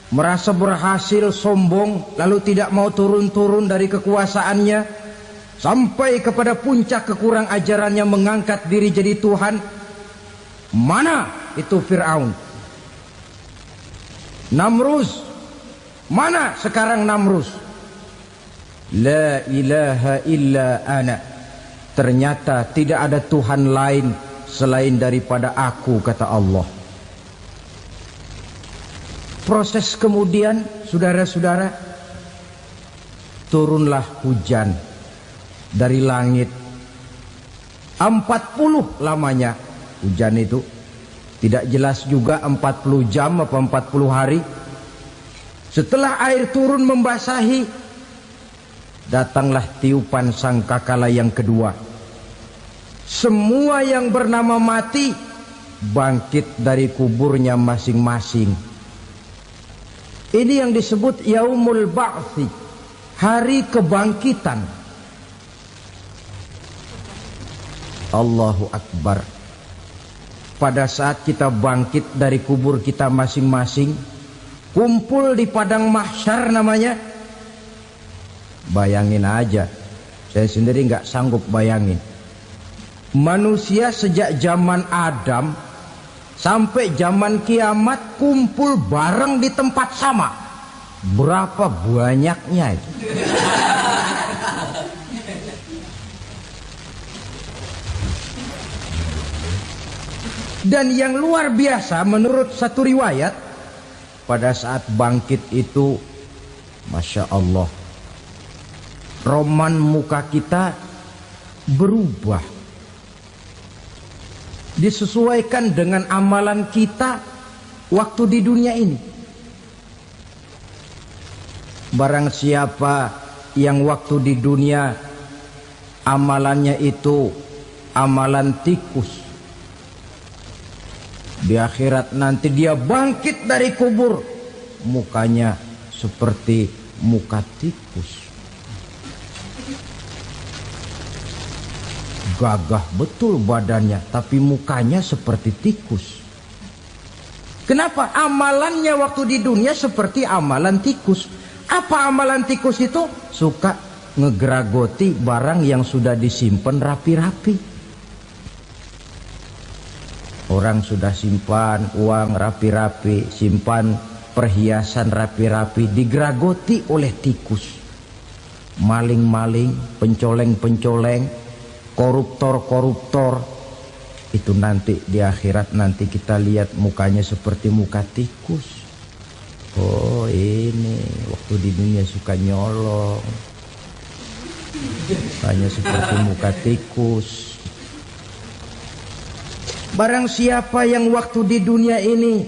merasa berhasil, sombong, lalu tidak mau turun-turun dari kekuasaannya, sampai kepada puncak kekurang ajarannya mengangkat diri jadi Tuhan. Mana itu Fir'aun? Namrus. Mana sekarang Namrus? La ilaha illa ana. Ternyata tidak ada Tuhan lain selain daripada aku, kata Allah. Proses kemudian, saudara-saudara, turunlah hujan dari langit. 40 lamanya hujan itu. Tidak jelas juga 40 jam apa 40 hari. Setelah air turun membasahi, datanglah tiupan sangkakala yang kedua. Semua yang bernama mati bangkit dari kuburnya masing-masing. Ini yang disebut Yaumul Ba'thi, hari kebangkitan. Allahu Akbar. Pada saat kita bangkit dari kubur kita masing-masing, kumpul di padang mahsyar namanya. Bayangin aja, saya sendiri nggak sanggup bayangin. Manusia sejak zaman Adam sampai zaman kiamat kumpul bareng di tempat sama. Berapa banyaknya itu? Dan yang luar biasa menurut satu riwayat, pada saat bangkit itu, Masya Allah, roman muka kita berubah, disesuaikan dengan amalan kita waktu di dunia ini. Barang siapa yang waktu di dunia amalannya itu amalan tikus, di akhirat nanti dia bangkit dari kubur, mukanya seperti muka tikus. Gagah betul badannya, tapi mukanya seperti tikus. Kenapa? Amalannya waktu di dunia seperti amalan tikus. Apa amalan tikus itu? Suka ngegeragoti barang yang sudah disimpan rapi-rapi. Orang sudah simpan uang rapi-rapi, simpan perhiasan rapi-rapi, digeragoti oleh tikus. Maling-maling, pencoleng-pencoleng, koruptor-koruptor. Itu nanti di akhirat nanti kita lihat mukanya seperti muka tikus. Oh ini waktu di dunia suka nyolong, mukanya seperti muka tikus. Barang siapa yang waktu di dunia ini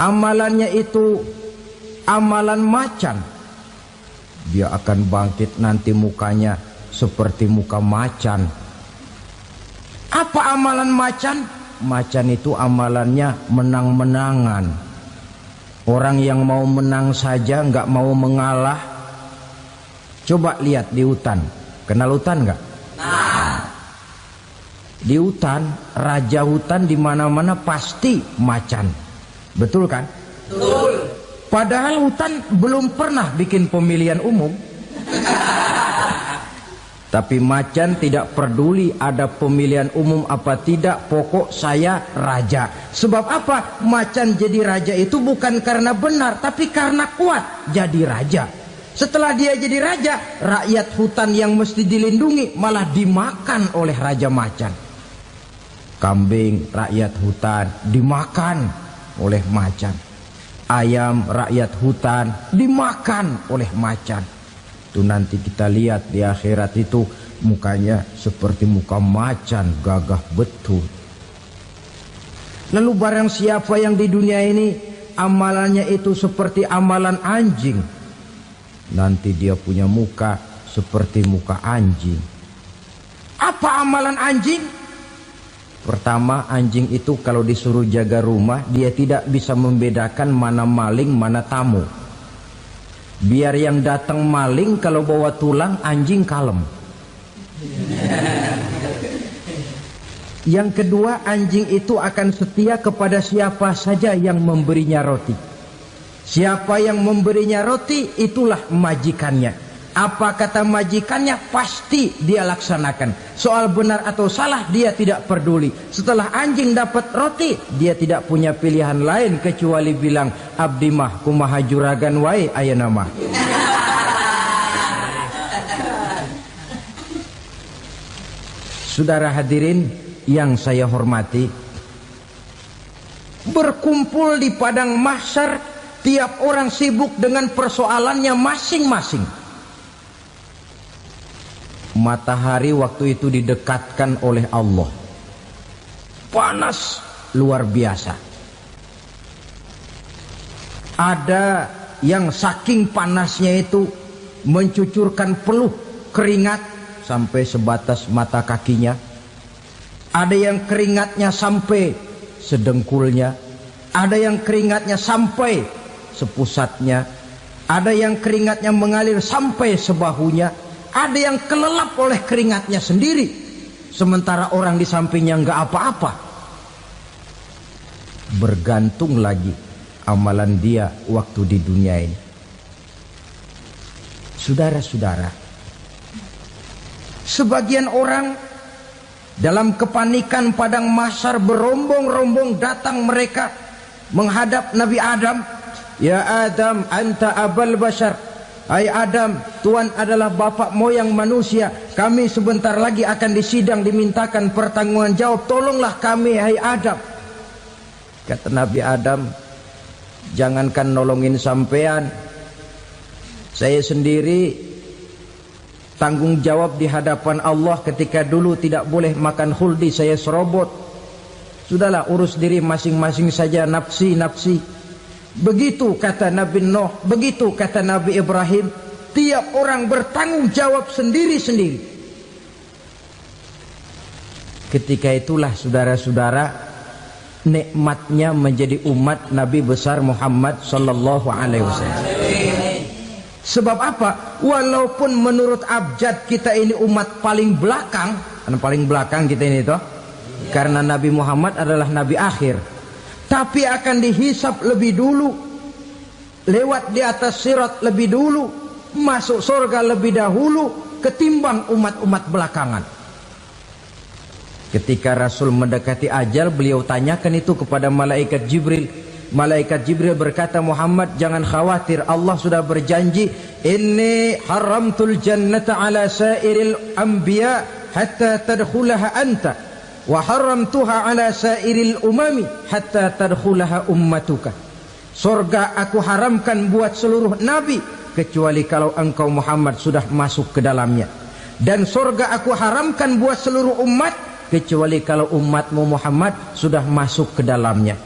amalannya itu amalan macan, dia akan bangkit nanti mukanya seperti muka macan. Apa amalan macan? Macan itu amalannya menang-menangan. Orang yang mau menang saja nggak mau mengalah. Coba lihat di hutan. Kenal hutan nggak? Di hutan, raja hutan di mana-mana pasti macan. Betul kan? Betul. Padahal hutan belum pernah bikin pemilihan umum. Tapi macan tidak peduli ada pemilihan umum apa tidak, pokok saya raja. Sebab apa? Macan jadi raja itu bukan karena benar, tapi karena kuat jadi raja. Setelah dia jadi raja, rakyat hutan yang mesti dilindungi malah dimakan oleh raja macan. Kambing rakyat hutan dimakan oleh macan. Ayam rakyat hutan dimakan oleh macan. Itu nanti kita lihat di akhirat itu mukanya seperti muka macan, gagah betul. Lalu barang siapa yang di dunia ini amalannya itu seperti amalan anjing, nanti dia punya muka seperti muka anjing. Apa amalan anjing? Pertama, anjing itu kalau disuruh jaga rumah, dia tidak bisa membedakan mana maling, mana tamu. Biar yang datang maling, kalau bawa tulang, anjing kalem. Yang kedua, anjing itu akan setia kepada siapa saja yang memberinya roti. Siapa yang memberinya roti, itulah majikannya. Apa kata majikannya, pasti dia laksanakan. Soal benar atau salah, dia tidak peduli. Setelah anjing dapat roti, dia tidak punya pilihan lain kecuali bilang, abdi mah kumaha juragan wae ayeuna mah. Saudara hadirin yang saya hormati, berkumpul di padang mahsyar, tiap orang sibuk dengan persoalannya masing-masing. Matahari waktu itu didekatkan oleh Allah. Panas luar biasa. Ada yang saking panasnya itu mencucurkan peluh keringat sampai sebatas mata kakinya. Ada yang keringatnya sampai sedengkulnya. Ada yang keringatnya sampai sepusatnya. Ada yang keringatnya mengalir sampai sebahunya. Ada yang kelelap oleh keringatnya sendiri, sementara orang di sampingnya nggak apa-apa. Bergantung lagi amalan dia waktu di dunia ini. Saudara-saudara, sebagian orang dalam kepanikan padang mahsyar berombong-rombong datang mereka menghadap Nabi Adam. Ya Adam, anta abal bashar. Hai Adam, Tuhan adalah bapak moyang manusia. Kami sebentar lagi akan disidang, dimintakan pertanggungan jawab. Tolonglah kami, hai Adam. Kata Nabi Adam, jangankan nolongin sampean, saya sendiri tanggung jawab di hadapan Allah ketika dulu tidak boleh makan khuldi, saya serobot. Sudahlah, urus diri masing-masing saja, nafsi. Begitu kata Nabi Nuh, begitu kata Nabi Ibrahim. Tiap orang bertanggung jawab sendiri-sendiri. Ketika itulah saudara-saudara, nikmatnya menjadi umat Nabi besar Muhammad sallallahu alaihi wasallam. Sebab apa? Walaupun menurut abjad kita ini umat paling belakang, paling belakang kita ini toh, karena Nabi Muhammad adalah Nabi akhir, tapi akan dihisap lebih dulu, lewat di atas sirat lebih dulu, masuk surga lebih dahulu ketimbang umat-umat belakangan. Ketika Rasul mendekati ajal, beliau tanyakan itu kepada malaikat Jibril. Malaikat Jibril berkata, Muhammad jangan khawatir, Allah sudah berjanji, inni haramtul jannata ala sairil anbiya hatta tadkhulaha anta wa haramtuha ala sairil umami hatta tadkhulaha ummatuka. Surga aku haramkan buat seluruh nabi kecuali kalau engkau Muhammad sudah masuk ke dalamnya, dan surga aku haramkan buat seluruh umat kecuali kalau umatmu Muhammad sudah masuk ke dalamnya.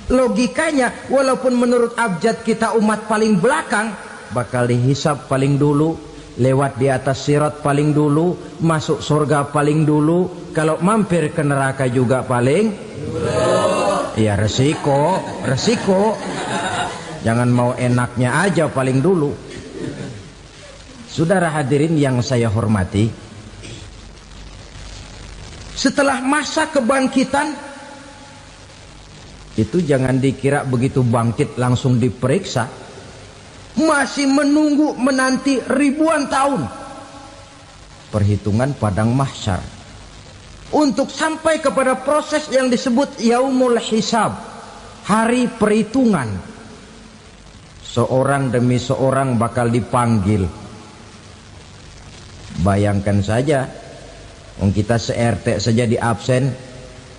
Logikanya, walaupun menurut abjad kita umat paling belakang, bakal dihisap paling dulu, lewat di atas sirat paling dulu, masuk surga paling dulu, kalau mampir ke neraka juga paling dulu. Ya resiko. Jangan mau enaknya aja paling dulu. Saudara hadirin yang saya hormati, setelah masa kebangkitan itu jangan dikira begitu bangkit langsung diperiksa. Masih menunggu menanti ribuan tahun perhitungan padang mahsyar untuk sampai kepada proses yang disebut yaumul hisab, hari perhitungan. Seorang demi seorang bakal dipanggil. Bayangkan saja, kita se-RT saja di absen,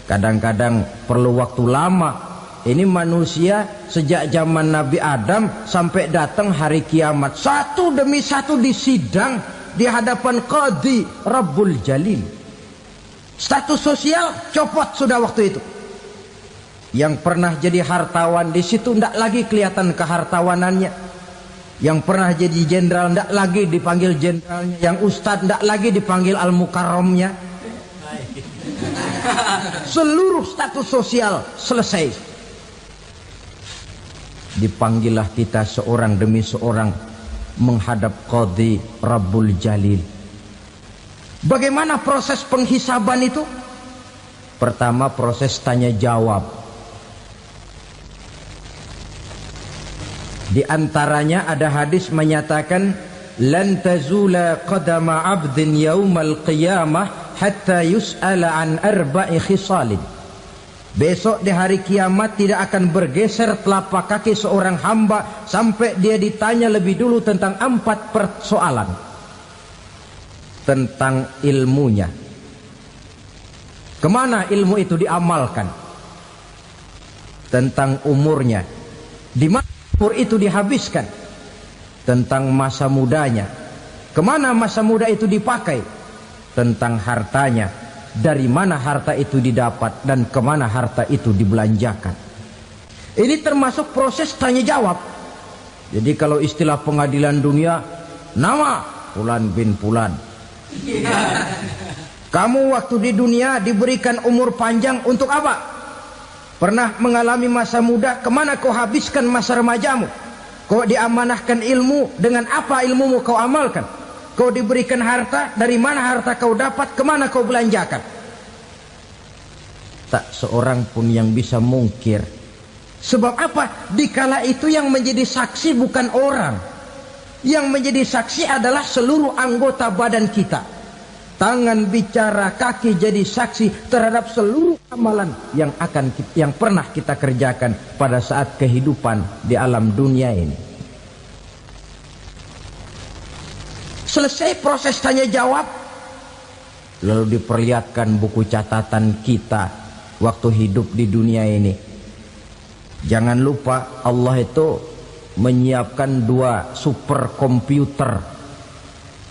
kadang-kadang perlu waktu lama. Ini manusia sejak zaman Nabi Adam sampai datang hari kiamat, satu demi satu disidang di hadapan Qadhi Rabbul Jalil. Status sosial copot sudah waktu itu. Yang pernah jadi hartawan di situ tidak lagi kelihatan kehartawanannya. Yang pernah jadi jenderal tidak lagi dipanggil jenderalnya. Yang ustadz tidak lagi dipanggil al-mukarramnya. Seluruh status sosial selesai. Dipanggillah kita seorang demi seorang menghadap Qadhi Rabbul Jalil. Bagaimana proses penghisaban itu? Pertama, proses tanya jawab. Di antaranya ada hadis menyatakan, lan tazula qadama 'abdin yaumal qiyamah hatta yus'ala an arba'i khisalin. Besok di hari kiamat tidak akan bergeser telapak kaki seorang hamba sampai dia ditanya lebih dulu tentang 4 persoalan. Tentang ilmunya, kemana ilmu itu diamalkan. Tentang umurnya, di mana umur itu dihabiskan. Tentang masa mudanya, kemana masa muda itu dipakai. tentang hartanya, dari mana harta itu didapat dan kemana harta itu dibelanjakan. Ini termasuk proses tanya jawab. Jadi kalau istilah pengadilan dunia, nama Fulan bin Fulan. Kamu waktu di dunia diberikan umur panjang untuk apa? Pernah mengalami masa muda, kemana kau habiskan masa remajamu? Kau diamanahkan ilmu, dengan apa ilmumu kau amalkan? Kau diberikan harta, dari mana harta kau dapat, kemana kau belanjakan? Tak seorang pun yang bisa mungkir. Sebab apa? Dikala itu yang menjadi saksi bukan orang. Yang menjadi saksi adalah seluruh anggota badan kita. Tangan bicara, kaki jadi saksi terhadap seluruh amalan yang pernah kita kerjakan pada saat kehidupan di alam dunia ini. Selesai proses tanya jawab, lalu diperlihatkan buku catatan kita waktu hidup di dunia ini. Jangan lupa Allah itu menyiapkan 2 superkomputer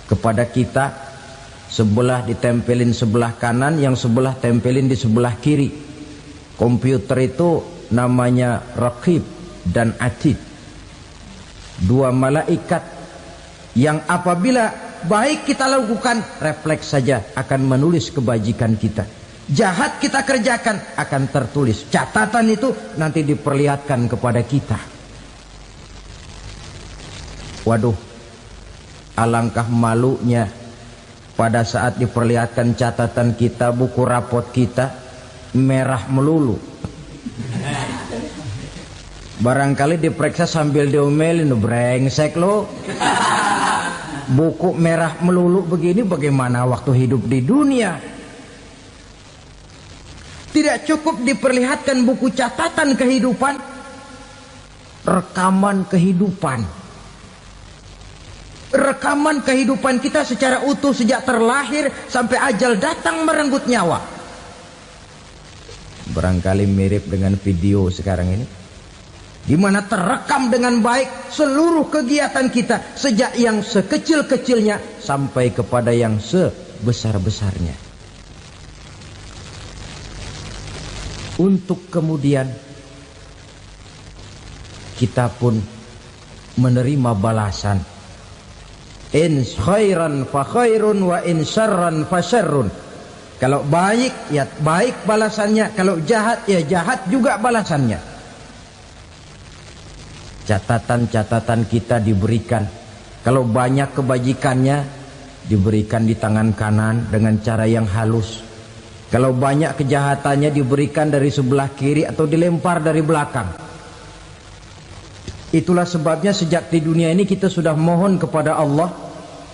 kepada kita. Sebelah ditempelin sebelah kanan, yang sebelah tempelin di sebelah kiri. Komputer itu namanya Raqib dan Atid. 2 malaikat yang apabila baik kita lakukan, refleks saja akan menulis kebajikan kita. Jahat kita kerjakan akan tertulis. Catatan itu nanti diperlihatkan kepada kita. Waduh, alangkah malunya pada saat diperlihatkan catatan kita, buku rapot kita merah melulu. Barangkali diperiksa sambil diomelin, brengsek lo. Buku merah melulu begini, bagaimana waktu hidup di dunia? Tidak cukup diperlihatkan buku catatan kehidupan, rekaman kehidupan. Rekaman kehidupan kita secara utuh sejak terlahir sampai ajal datang merenggut nyawa. Barangkali mirip dengan video sekarang ini, di mana terekam dengan baik seluruh kegiatan kita, sejak yang sekecil-kecilnya sampai kepada yang sebesar-besarnya. Untuk kemudian kita pun menerima balasan. In khairan fa khairun wa in syarran fa syarrun. Kalau baik ya baik balasannya, kalau jahat ya jahat juga balasannya. Catatan-catatan kita diberikan. Kalau banyak kebajikannya diberikan di tangan kanan dengan cara yang halus. Kalau banyak kejahatannya diberikan dari sebelah kiri atau dilempar dari belakang. Itulah sebabnya sejak di dunia ini kita sudah mohon kepada Allah.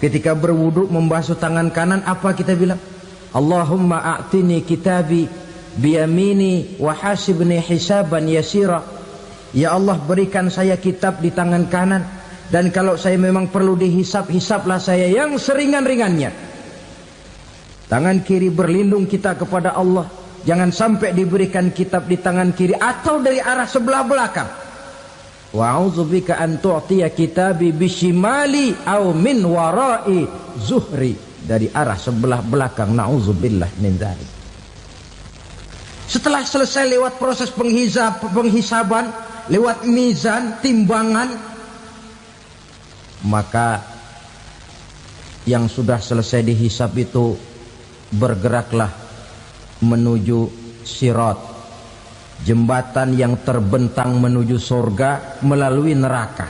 Ketika berwudu membasuh tangan kanan, apa kita bilang? Allahumma a'tini kitabi biyamini wa hasibni hisaban yasira. Ya Allah, berikan saya kitab di tangan kanan, dan kalau saya memang perlu dihisap, hisaplah saya yang seringan-ringannya. Tangan kiri berlindung kita kepada Allah, jangan sampai diberikan kitab di tangan kiri atau dari arah sebelah belakang. Wa a'udzubika an tu'tiya kitabi bishimali aw min wara'i zuhri, dari arah sebelah belakang. Na'udzubillah min dzalik. Setelah selesai lewat proses penghisaban, lewat mizan, timbangan, maka yang sudah selesai dihisab itu bergeraklah menuju sirat, jembatan yang terbentang menuju surga melalui neraka.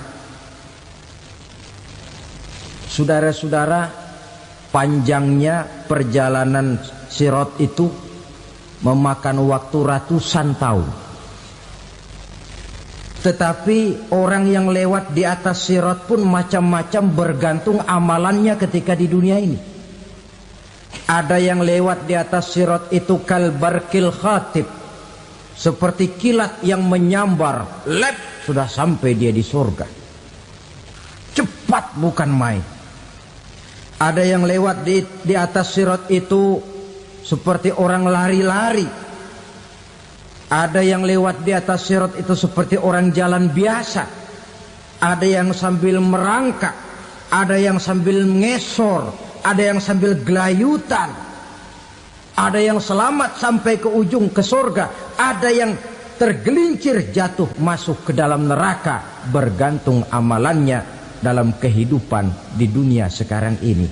Saudara-saudara, panjangnya perjalanan sirat itu memakan waktu ratusan tahun. Tetapi orang yang lewat di atas sirat pun macam-macam, bergantung amalannya ketika di dunia ini. Ada yang lewat di atas sirat itu kal barkil khatib, seperti kilat yang menyambar, lep, sudah sampai dia di surga. Cepat bukan main. Ada yang lewat di atas sirat itu seperti orang lari-lari. Ada yang lewat di atas sirat itu seperti orang jalan biasa. Ada yang sambil merangkak, ada yang sambil ngesor, ada yang sambil gelayutan, ada yang selamat sampai ke ujung ke surga, ada yang tergelincir jatuh masuk ke dalam neraka, bergantung amalannya dalam kehidupan di dunia sekarang ini.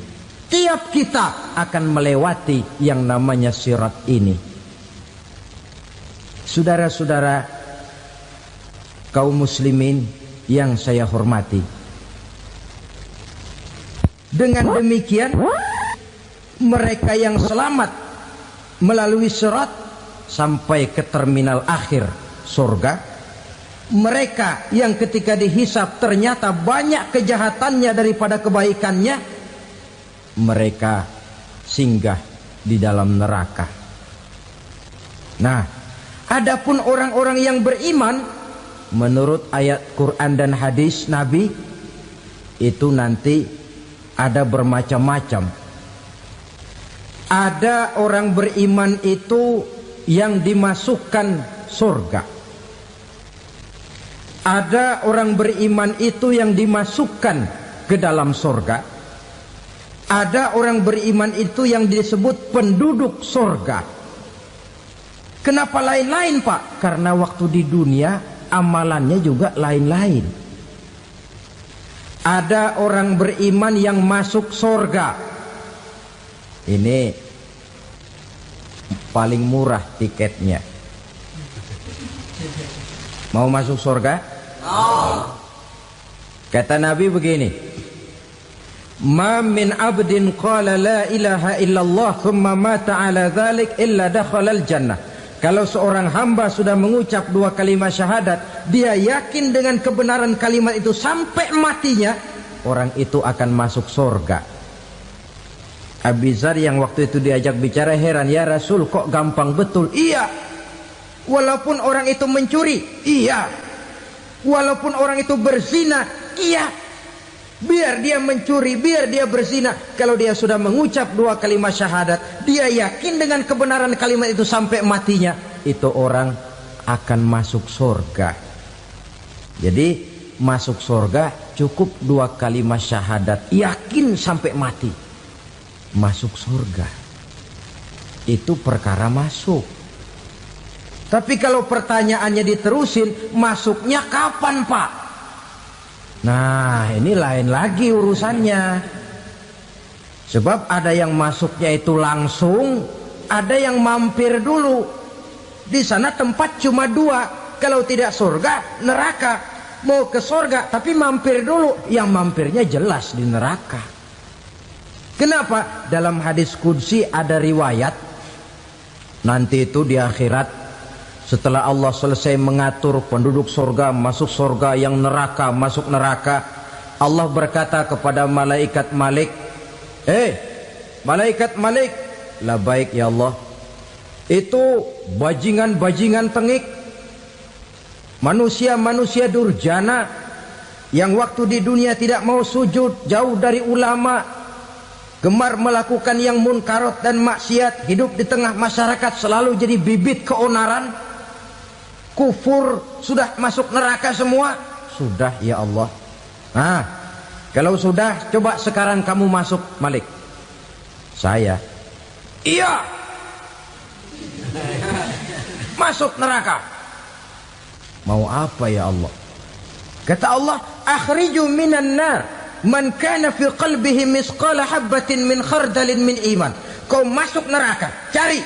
Tiap kita akan melewati yang namanya sirat ini. Saudara-saudara kaum muslimin yang saya hormati, dengan demikian mereka yang selamat melalui sirat sampai ke terminal akhir surga, mereka yang ketika dihisab ternyata banyak kejahatannya daripada kebaikannya, mereka singgah di dalam neraka. Nah, adapun orang-orang yang beriman menurut ayat Quran dan hadis Nabi itu nanti ada bermacam-macam. Ada orang beriman itu yang dimasukkan surga. Ada orang beriman itu yang dimasukkan ke dalam surga. Ada orang beriman itu yang disebut penduduk surga. Kenapa lain-lain, Pak? Karena waktu di dunia amalannya juga lain-lain. Ada orang beriman yang masuk surga. Ini paling murah tiketnya. Mau masuk surga? Kata Nabi begini, ma min abdin qala la ilaha illallah thumma mata ala dhalik illa dakhalal jannah. Kalau seorang hamba sudah mengucap dua kalimat syahadat, dia yakin dengan kebenaran kalimat itu sampai matinya, orang itu akan masuk surga. Abi Dzar yang waktu itu diajak bicara heran, ya Rasul kok gampang betul? Iya. Walaupun orang itu mencuri, iya. Walaupun orang itu berzina, iya. Biar dia mencuri, biar dia berzina, kalau dia sudah mengucap dua kalimat syahadat, dia yakin dengan kebenaran kalimat itu sampai matinya, itu orang akan masuk surga. Jadi masuk surga cukup dua kalimat syahadat, yakin sampai mati, masuk surga. Itu perkara masuk. Tapi kalau pertanyaannya diterusin, masuknya kapan, Pak? Nah, ini lain lagi urusannya. Sebab ada yang masuknya itu langsung, ada yang mampir dulu. Di sana tempat cuma dua, kalau tidak surga, neraka. Mau ke surga tapi mampir dulu, yang mampirnya jelas di neraka. Kenapa? Dalam hadis qudsi ada riwayat, nanti itu di akhirat, setelah Allah selesai mengatur penduduk surga masuk surga, yang neraka masuk neraka, Allah berkata kepada malaikat Malik, malaikat Malik, labaik ya Allah. Itu bajingan-bajingan tengik, manusia-manusia durjana yang waktu di dunia tidak mau sujud, jauh dari ulama, gemar melakukan yang munkarat dan maksiat, hidup di tengah masyarakat selalu jadi bibit keonaran, kufur, sudah masuk neraka semua. Sudah ya Allah. Nah, kalau sudah, coba sekarang kamu masuk, Malik. Saya, iya, masuk neraka. Mau apa ya Allah? Kata Allah, akhriju minan nar man kana fi qalbihi misqala habatin min khardalin min iman. Kau masuk neraka, cari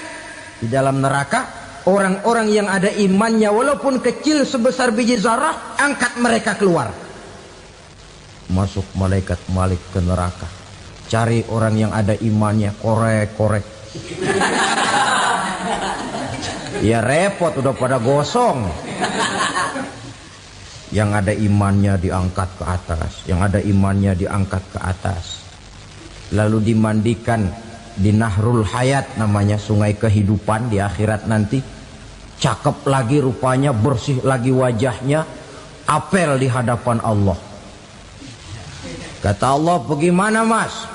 di dalam neraka orang-orang yang ada imannya walaupun kecil sebesar biji zarah, angkat mereka keluar. Masuk malaikat Malik ke neraka, cari orang yang ada imannya, korek-korek. Ya repot, udah pada gosong. Yang ada imannya diangkat ke atas, yang ada imannya diangkat ke atas, lalu dimandikan di Nahrul Hayat, namanya sungai kehidupan di akhirat nanti. Cakep lagi rupanya, bersih lagi wajahnya, apel di hadapan Allah. Kata Allah, bagaimana mas?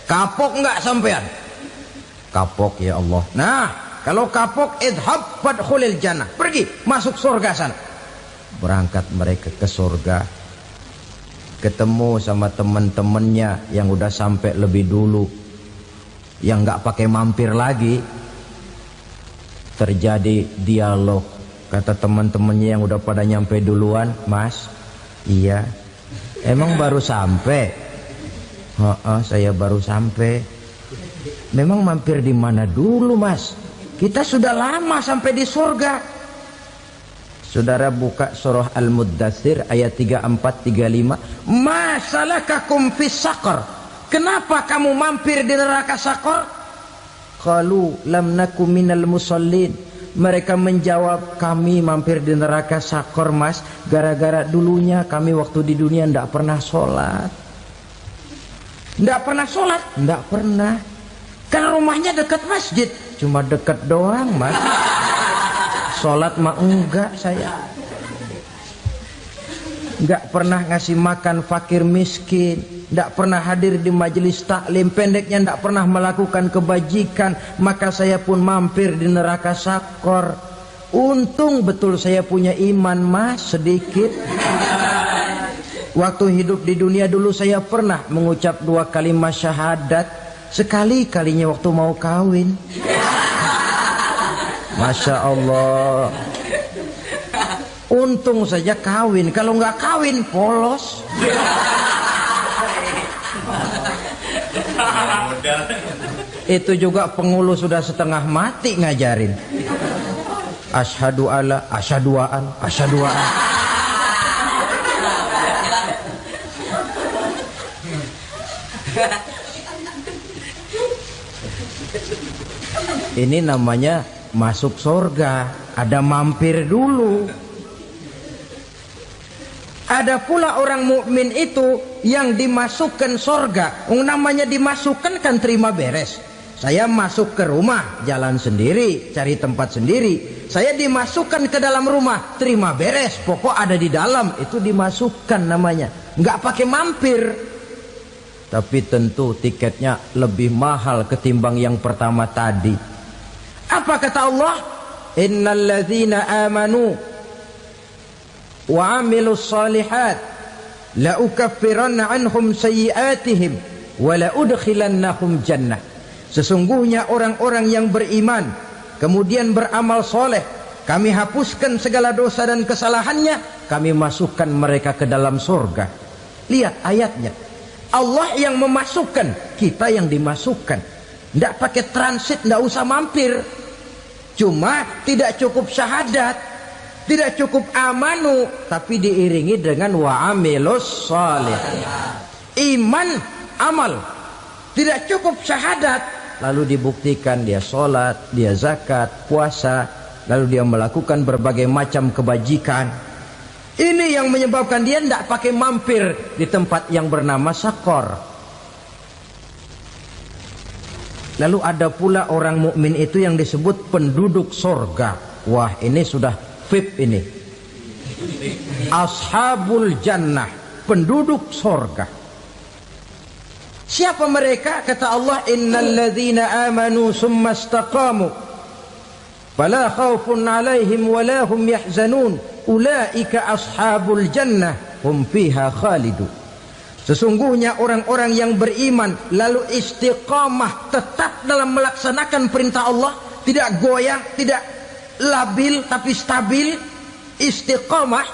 Kapok nggak sampean? Kapok ya Allah. Nah, kalau kapok, idhab fadkhulil jannah, pergi masuk surga sana. Berangkat mereka ke surga. ketemu sama teman-temannya yang udah sampai lebih dulu, yang nggak pakai mampir lagi. Terjadi dialog. Kata teman-temannya yang udah pada nyampe duluan, "Mas, iya, emang baru sampai?" Saya baru sampai." "Memang mampir di mana dulu, Mas? Kita sudah lama sampai di surga." Saudara buka surah Al-Muddatsir ayat 34-35. "Ma salakakum fis saqar?" Kenapa kamu mampir di neraka Saqar? Qalu lam naku minal musallin. Mereka menjawab, kami mampir di neraka Saqar, Mas, gara-gara dulunya kami waktu di dunia tidak pernah sholat. Tidak pernah sholat? Tidak pernah. Kan rumahnya dekat masjid. Cuma dekat doang, Mas. Sholat mah enggak saya. Enggak pernah ngasih makan fakir miskin, enggak pernah hadir di majelis taklim, pendeknya enggak pernah melakukan kebajikan, maka saya pun mampir di neraka Saqar. Untung betul saya punya iman, Mas, sedikit. Waktu hidup di dunia dulu saya pernah mengucap 2 kalimat syahadat, sekali-kalinya waktu mau kawin. Masya Allah. Untung saja kawin, kalau nggak kawin polos. Itu juga pengulu sudah setengah mati ngajarin. Asyhadu alla, asyaduaan, asyaduaan. Ini namanya masuk surga, ada mampir dulu. Ada pula orang mukmin itu yang dimasukkan surga. Namanya dimasukkan kan terima beres. Saya masuk ke rumah, jalan sendiri, cari tempat sendiri. Saya dimasukkan ke dalam rumah, terima beres, pokok ada di dalam, itu dimasukkan namanya. Nggak pakai mampir. Tapi tentu tiketnya lebih mahal ketimbang yang pertama tadi. Apa kata Allah? Innal ladzina amanu wa amilus salihat la ukaffiranna anhum sayyi'atihim wa la udkhilannahum jannah. Sesungguhnya orang-orang yang beriman kemudian beramal soleh, kami hapuskan segala dosa dan kesalahannya, kami masukkan mereka ke dalam surga. Lihat ayatnya. Allah yang memasukkan, kita yang dimasukkan. Tidak pakai transit, tidak usah mampir. Cuma tidak cukup syahadat, tidak cukup amanu, tapi diiringi dengan wa'amilus salih. Iman, amal. Tidak cukup syahadat, lalu dibuktikan dia sholat, dia zakat, puasa, lalu dia melakukan berbagai macam kebajikan. Ini yang menyebabkan dia tidak pakai mampir di tempat yang bernama Saqar. Lalu ada pula orang mukmin itu yang disebut penduduk surga. Wah, ini sudah VIP ini. Ashabul jannah, penduduk surga. Siapa mereka? Kata Allah, innal ladzina amanu summa istaqamu fala khaufun 'alaihim wala hum yahzanun ulaika ashabul jannah hum fiha khalidun. Sesungguhnya orang-orang yang beriman lalu istiqamah, tetap dalam melaksanakan perintah Allah, tidak goyang, tidak labil tapi stabil, istiqamah,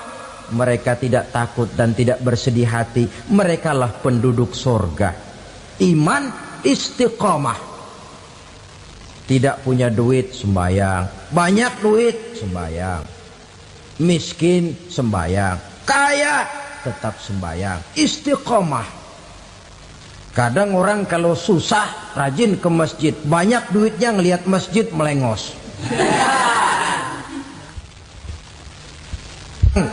mereka tidak takut dan tidak bersedih hati. Merekalah penduduk surga. Iman, istiqamah. Tidak punya duit, sembayang. Banyak duit, sembayang. Miskin, sembayang. Kaya, tetap sembayang. Istiqamah. Kadang orang kalau susah rajin ke masjid, banyak duitnya ngelihat masjid melengos.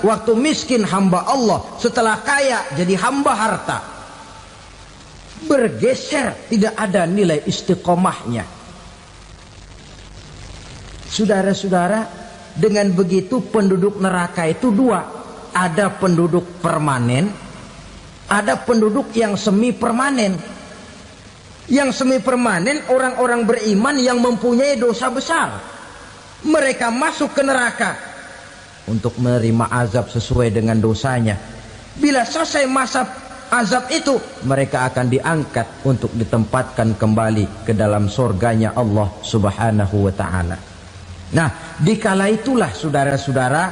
Waktu miskin hamba Allah, setelah kaya jadi hamba harta. Bergeser, tidak ada nilai istiqomahnya. Saudara-saudara, dengan begitu penduduk neraka itu dua. Ada penduduk permanen, ada penduduk yang semi permanen. Yang semi permanen orang-orang beriman yang mempunyai dosa besar. Mereka masuk ke neraka untuk menerima azab sesuai dengan dosanya. Bila selesai masa azab itu, mereka akan diangkat untuk ditempatkan kembali ke dalam surganya Allah Subhanahu wa ta'ala. Nah, dikala itulah saudara-saudara,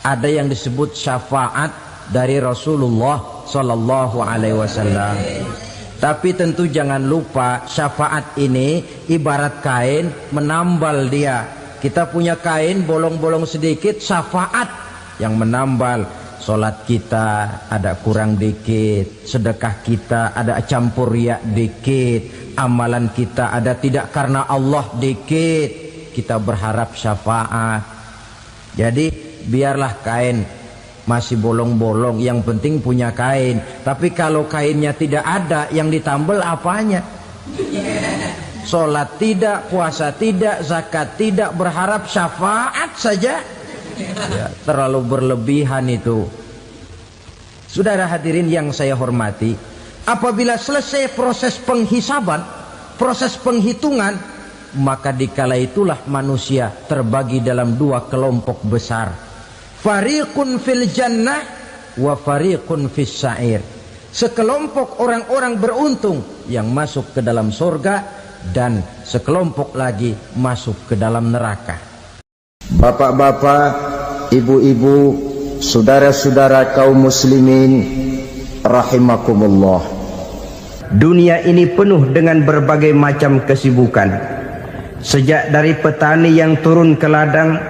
ada yang disebut syafaat dari Rasulullah Sallallahu Alaihi Wasallam. Tapi tentu jangan lupa, syafaat ini ibarat kain menambal dia. Kita punya kain bolong-bolong sedikit, syafaat yang menambal. Solat kita ada kurang dikit, sedekah kita ada campur riak dikit, amalan kita ada tidak karena Allah dikit, kita berharap syafaat. Jadi biarlah kain masih bolong-bolong, yang penting punya kain. Tapi kalau kainnya tidak ada, yang ditambal apanya? Solat tidak, puasa tidak, zakat tidak, berharap syafaat saja. Ya, terlalu berlebihan itu. Saudara hadirin yang saya hormati, apabila selesai proses penghisaban, proses penghitungan, maka dikala itulah manusia terbagi dalam dua kelompok besar. Fariqun fil jannah wa fariqun fis sa'ir. Sekelompok orang-orang beruntung yang masuk ke dalam surga, dan sekelompok lagi masuk ke dalam neraka. Bapak-bapak, ibu-ibu, saudara-saudara kaum muslimin rahimakumullah. Dunia ini penuh dengan berbagai macam kesibukan. Sejak dari petani yang turun ke ladang,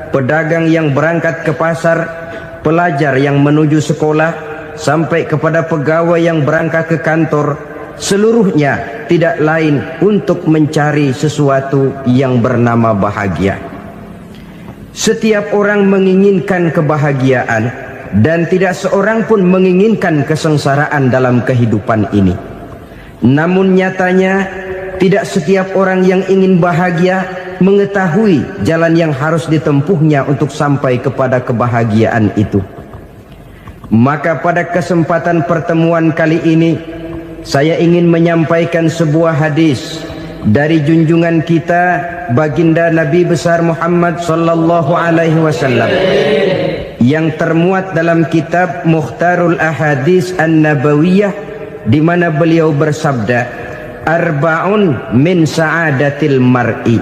pedagang yang berangkat ke pasar, pelajar yang menuju sekolah, sampai kepada pegawai yang berangkat ke kantor, seluruhnya tidak lain untuk mencari sesuatu yang bernama bahagia. Setiap orang menginginkan kebahagiaan, dan tidak seorang pun menginginkan kesengsaraan dalam kehidupan ini. Namun nyatanya, tidak setiap orang yang ingin bahagia mengetahui jalan yang harus ditempuhnya untuk sampai kepada kebahagiaan itu. Maka pada kesempatan pertemuan kali ini, saya ingin menyampaikan sebuah hadis dari junjungan kita baginda Nabi besar Muhammad sallallahu alaihi wasallam yang termuat dalam kitab Mukhtarul Ahadits An-Nabawiyah, di mana beliau bersabda, arba'un min sa'adatil mar'i.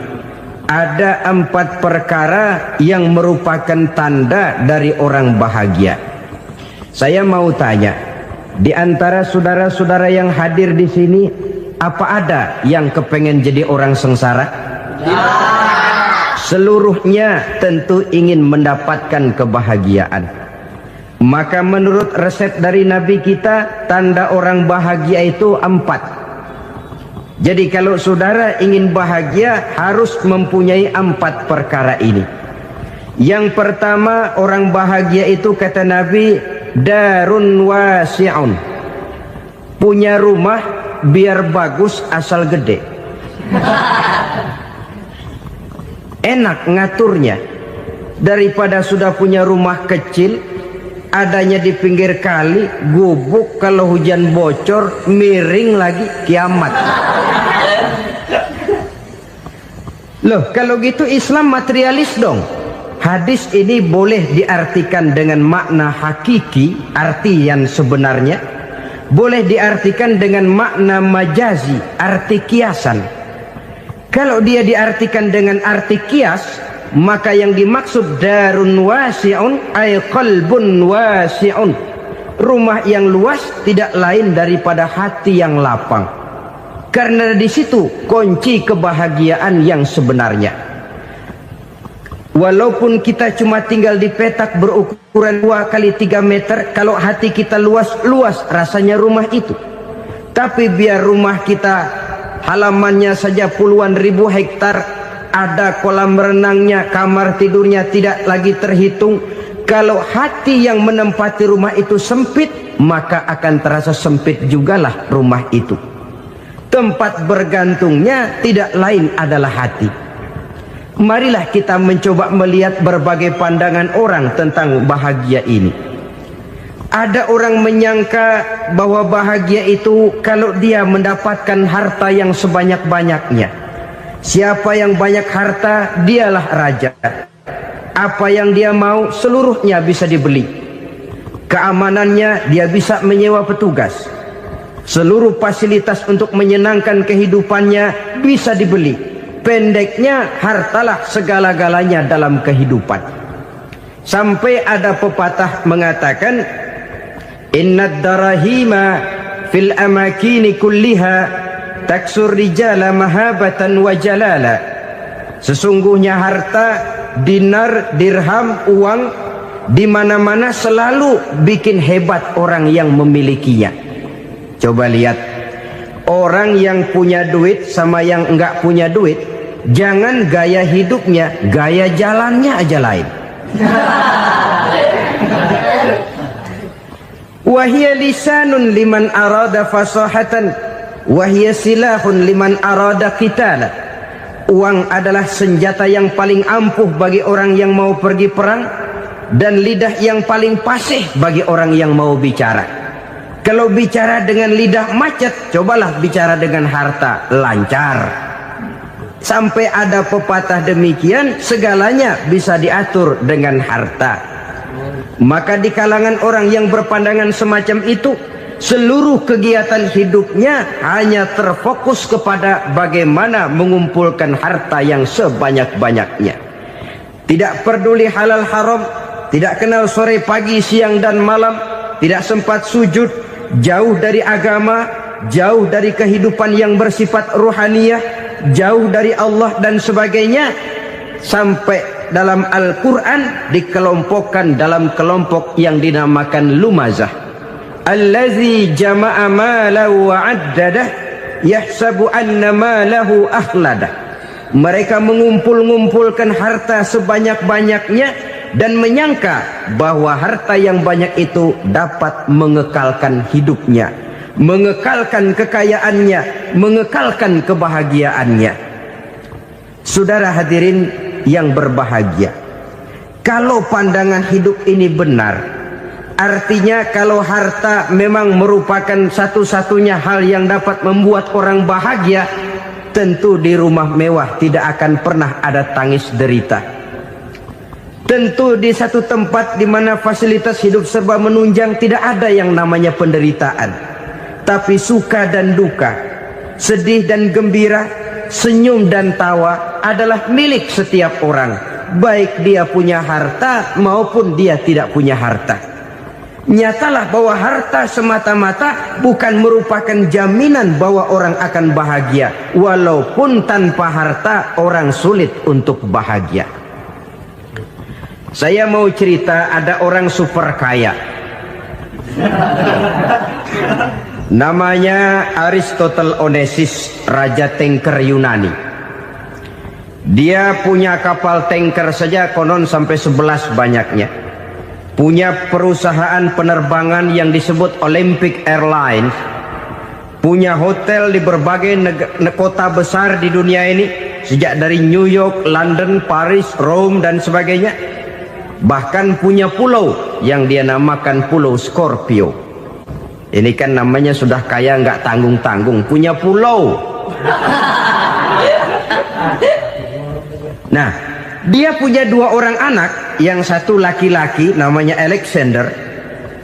Ada 4 perkara yang merupakan tanda dari orang bahagia. Saya mau tanya, di antara saudara-saudara yang hadir di sini, apa ada yang kepengen jadi orang sengsara? Seluruhnya tentu ingin mendapatkan kebahagiaan. Maka menurut resep dari Nabi kita, tanda orang bahagia itu 4. Jadi kalau saudara ingin bahagia, harus mempunyai 4 perkara ini. Yang pertama, orang bahagia itu kata Nabi, darun wasi'un. Punya rumah biar bagus asal gede. Enak ngaturnya. Daripada sudah punya rumah kecil, adanya di pinggir kali, gubuk, kalau hujan bocor, miring lagi, kiamat. Loh, kalau gitu Islam materialis dong. Hadis ini boleh diartikan dengan makna hakiki, arti yang sebenarnya. Boleh diartikan dengan makna majazi, arti kiasan. Kalau dia diartikan dengan arti kias, maka yang dimaksud darun wasi'un ay qalbun wasi'un. Rumah yang luas tidak lain daripada hati yang lapang. Karena di situ kunci kebahagiaan yang sebenarnya. Walaupun kita cuma tinggal di petak berukuran 2 kali 3 meter, kalau hati kita luas-luas rasanya rumah itu. Tapi biar rumah kita halamannya saja puluhan ribu hektar, ada kolam renangnya, kamar tidurnya tidak lagi terhitung. Kalau hati yang menempati rumah itu sempit, maka akan terasa sempit jugalah rumah itu. Tempat bergantungnya tidak lain adalah hati. Marilah kita mencoba melihat berbagai pandangan orang tentang bahagia ini. Ada orang menyangka bahwa bahagia itu kalau dia mendapatkan harta yang sebanyak-banyaknya. Siapa yang banyak harta, dialah raja. Apa yang dia mau seluruhnya bisa dibeli. Keamanannya dia bisa menyewa petugas. Seluruh fasilitas untuk menyenangkan kehidupannya bisa dibeli. Pendeknya, hartalah segala-galanya dalam kehidupan. Sampai ada pepatah mengatakan, innad darahima fil amakini kulliha taksur rijala mahabatan wa jalala. Sesungguhnya harta, dinar, dirham, uang di mana-mana selalu bikin hebat orang yang memilikinya. Coba lihat, orang yang punya duit sama yang enggak punya duit, jangan gaya hidupnya, gaya jalannya aja lain. Wahia lisanun liman arada fasahatan, wahia silahun liman arada qitala. Uang adalah senjata yang paling ampuh bagi orang yang mau pergi perang, dan lidah yang paling fasih bagi orang yang mau bicara. Kalau bicara dengan lidah macet, cobalah bicara dengan harta, lancar. Sampai ada pepatah demikian, segalanya bisa diatur dengan harta. Maka di kalangan orang yang berpandangan semacam itu, seluruh kegiatan hidupnya hanya terfokus kepada bagaimana mengumpulkan harta yang sebanyak-banyaknya. Tidak peduli halal haram, tidak kenal sore pagi siang dan malam, tidak sempat sujud, jauh dari agama, jauh dari kehidupan yang bersifat ruhaniyah, jauh dari Allah dan sebagainya. Sampai dalam Al-Quran dikelompokkan dalam kelompok yang dinamakan lumazah. Allazi jama'a malahu wa'addadah yahsabu anna malahu akhladah. Mereka mengumpul-ngumpulkan harta sebanyak-banyaknya dan menyangka bahwa harta yang banyak itu dapat mengekalkan hidupnya, mengekalkan kekayaannya, mengekalkan kebahagiaannya. Saudara hadirin yang berbahagia, kalau pandangan hidup ini benar, artinya kalau harta memang merupakan satu-satunya hal yang dapat membuat orang bahagia, tentu di rumah mewah tidak akan pernah ada tangis derita. Tentu di satu tempat di mana fasilitas hidup serba menunjang tidak ada yang namanya penderitaan. Tapi suka dan duka, sedih dan gembira, senyum dan tawa adalah milik setiap orang, baik dia punya harta maupun dia tidak punya harta. Nyatalah bahwa harta semata-mata bukan merupakan jaminan bahwa orang akan bahagia. Walaupun tanpa harta orang sulit untuk bahagia. Saya mau cerita, ada orang super kaya, namanya Aristotle Onesimus, raja tanker Yunani. Dia punya kapal tanker saja konon sampai 11 banyaknya. Punya perusahaan penerbangan yang disebut Olympic Airlines. Punya hotel di berbagai kota besar di dunia ini, sejak dari New York, London, Paris, Rome dan sebagainya. Bahkan punya pulau yang dia namakan Pulau Scorpio. Ini kan namanya sudah kaya nggak tanggung-tanggung, punya pulau. Nah, dia punya 2 orang anak, yang satu laki-laki namanya Alexander,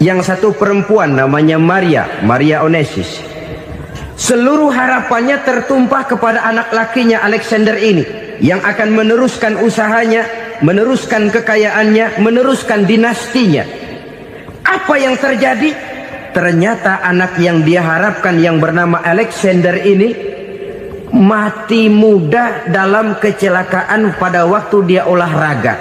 yang satu perempuan namanya Maria Onesimus. Seluruh harapannya tertumpah kepada anak lakinya Alexander ini, yang akan meneruskan usahanya, meneruskan kekayaannya, meneruskan dinastinya. Apa yang terjadi? Ternyata anak yang dia harapkan yang bernama Alexander ini mati muda dalam kecelakaan pada waktu dia olahraga.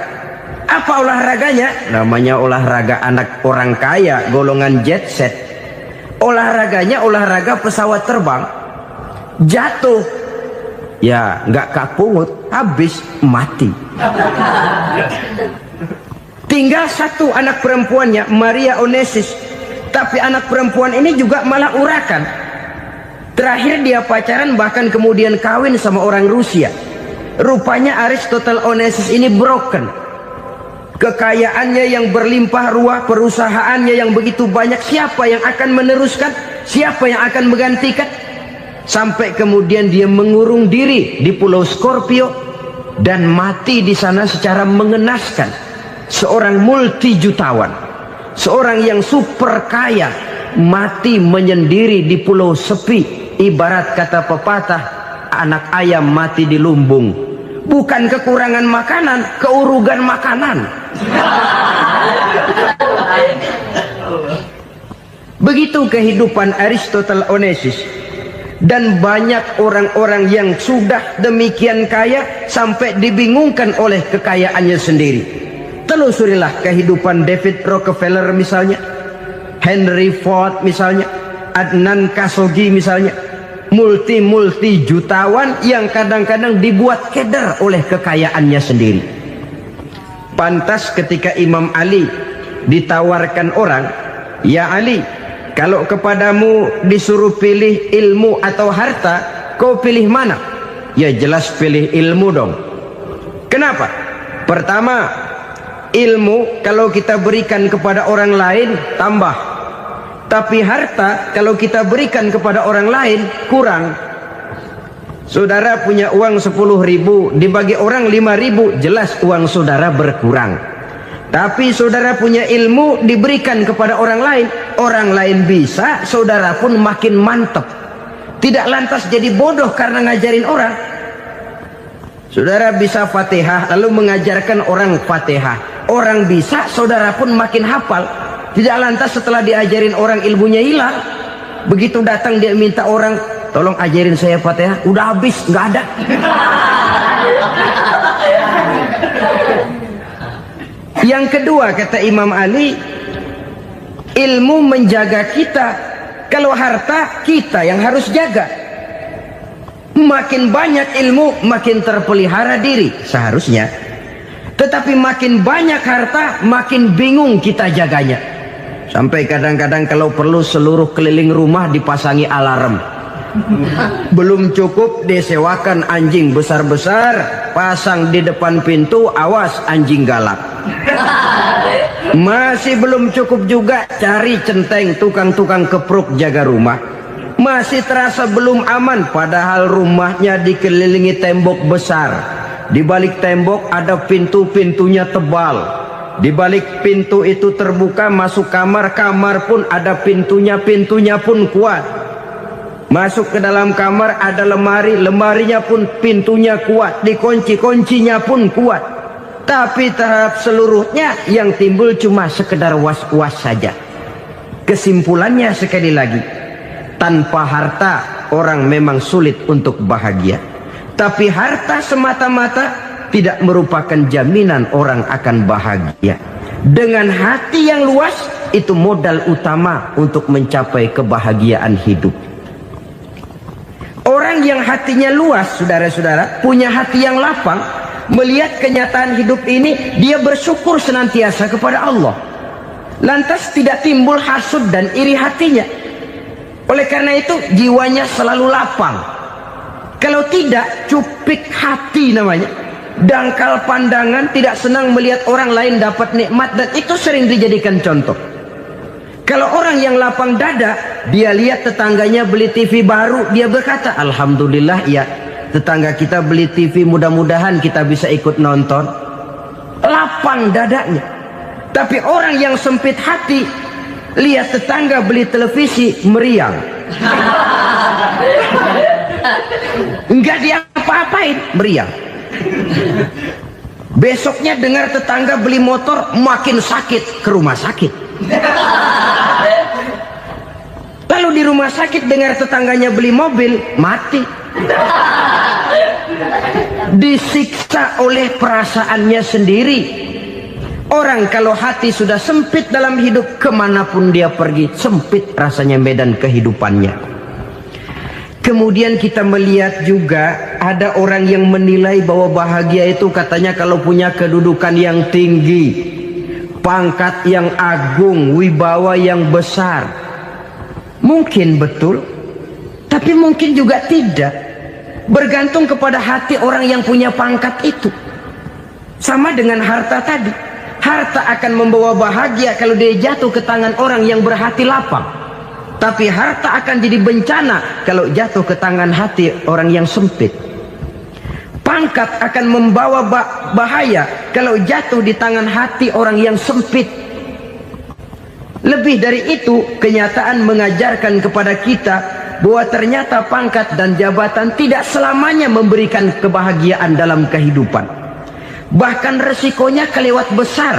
Apa olahraganya? Namanya olahraga anak orang kaya, golongan jet set. Olahraganya olahraga pesawat terbang. Jatuh, ya nggak kapungut, habis mati. Tinggal satu anak perempuannya, Maria Onesimus. Tapi anak perempuan ini juga malah urakan. Terakhir dia pacaran, bahkan kemudian kawin sama orang Rusia. Rupanya Aristotle Onesimus ini broken. Kekayaannya yang berlimpah ruah, perusahaannya yang begitu banyak, siapa yang akan meneruskan? Siapa yang akan menggantikan? Sampai kemudian dia mengurung diri di Pulau Scorpio dan mati di sana secara mengenaskan. Seorang multi jutawan, seorang yang super kaya mati menyendiri di pulau sepi, ibarat kata pepatah, anak ayam mati di lumbung. Bukan kekurangan makanan, keurugan makanan. Begitu kehidupan Aristotle Onassis. Dan banyak orang-orang yang sudah demikian kaya sampai dibingungkan oleh kekayaannya sendiri. Telusurilah kehidupan David Rockefeller misalnya, Henry Ford misalnya, Adnan Khashoggi misalnya. Multi jutawan yang kadang-kadang dibuat keder oleh kekayaannya sendiri. Pantas ketika Imam Ali ditawarkan orang, "Ya Ali, kalau kepadamu disuruh pilih ilmu atau harta, kau pilih mana?" Ya jelas pilih ilmu dong. Kenapa? Pertama, ilmu kalau kita berikan kepada orang lain tambah. Tapi harta kalau kita berikan kepada orang lain kurang. Saudara punya uang 10.000, dibagi orang 5.000, jelas uang saudara berkurang. Tapi saudara punya ilmu diberikan kepada orang lain bisa, saudara pun makin mantap. Tidak lantas jadi bodoh karena ngajarin orang. Saudara bisa Fatihah lalu mengajarkan orang Fatihah. Orang bisa, saudara pun makin hafal. Tidak lantas setelah diajarin orang ilmunya hilang. Begitu datang dia minta orang, "Tolong ajarin saya Fatihah." Udah habis, nggak ada. Yang kedua kata Imam Ali, ilmu menjaga kita. Kalau harta kita yang harus jaga. Makin banyak ilmu makin terpelihara diri seharusnya. Tetapi makin banyak harta makin bingung kita jaganya. Sampai kadang-kadang kalau perlu seluruh keliling rumah dipasangi alarm. Belum cukup disewakan anjing besar-besar, pasang di depan pintu, awas anjing galak. Masih belum cukup juga, cari centeng tukang-tukang kepruk jaga rumah. Masih terasa belum aman, padahal rumahnya dikelilingi tembok besar. Di balik tembok ada pintu-pintunya tebal. Di balik pintu itu terbuka masuk kamar, kamar pun ada pintunya, pintunya pun kuat. Masuk ke dalam kamar ada lemari, lemarinya pun pintunya kuat, dikunci, kuncinya pun kuat. Tapi terhadap seluruhnya yang timbul cuma sekedar was-was saja. Kesimpulannya sekali lagi, tanpa harta orang memang sulit untuk bahagia. Tapi harta semata-mata tidak merupakan jaminan orang akan bahagia. Dengan hati yang luas, itu modal utama untuk mencapai kebahagiaan hidup. Orang yang hatinya luas, saudara-saudara, punya hati yang lapang, melihat kenyataan hidup ini, dia bersyukur senantiasa kepada Allah. Lantas tidak timbul hasud dan iri hatinya. Oleh karena itu, jiwanya selalu lapang. Kalau tidak, cupik hati namanya. Dangkal pandangan, tidak senang melihat orang lain dapat nikmat, dan itu sering dijadikan contoh. Kalau orang yang lapang dada, dia lihat tetangganya beli TV baru, dia berkata, "Alhamdulillah ya, tetangga kita beli TV, mudah-mudahan kita bisa ikut nonton." Lapang dadanya. Tapi orang yang sempit hati, lihat tetangga beli televisi, meriang. Enggak diapa-apain, meriang. Besoknya dengar tetangga beli motor, makin sakit, ke rumah sakit. Lalu di rumah sakit dengar tetangganya beli mobil, mati. Disiksa oleh perasaannya sendiri. Orang kalau hati sudah sempit dalam hidup, kemanapun dia pergi, sempit rasanya medan kehidupannya. Kemudian kita melihat juga ada orang yang menilai bahwa bahagia itu katanya kalau punya kedudukan yang tinggi, pangkat yang agung, wibawa yang besar. Mungkin betul, tapi mungkin juga tidak. Bergantung kepada hati orang yang punya pangkat itu. Sama dengan harta tadi. Harta akan membawa bahagia kalau dia jatuh ke tangan orang yang berhati lapang. Tapi harta akan jadi bencana kalau jatuh ke tangan hati orang yang sempit. Pangkat akan membawa bahaya kalau jatuh di tangan hati orang yang sempit. Lebih dari itu, kenyataan mengajarkan kepada kita bahwa ternyata pangkat dan jabatan tidak selamanya memberikan kebahagiaan dalam kehidupan. Bahkan resikonya kelewat besar.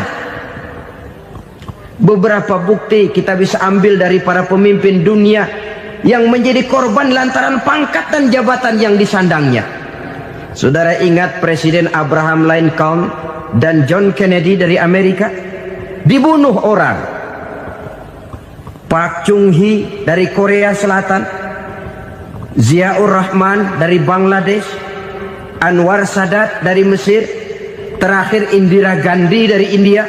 Beberapa bukti kita bisa ambil dari para pemimpin dunia yang menjadi korban lantaran pangkat dan jabatan yang disandangnya. Saudara ingat Presiden Abraham Lincoln dan John Kennedy dari Amerika? Dibunuh orang. Park Chung-hee dari Korea Selatan, Ziaur Rahman dari Bangladesh, Anwar Sadat dari Mesir, terakhir Indira Gandhi dari India,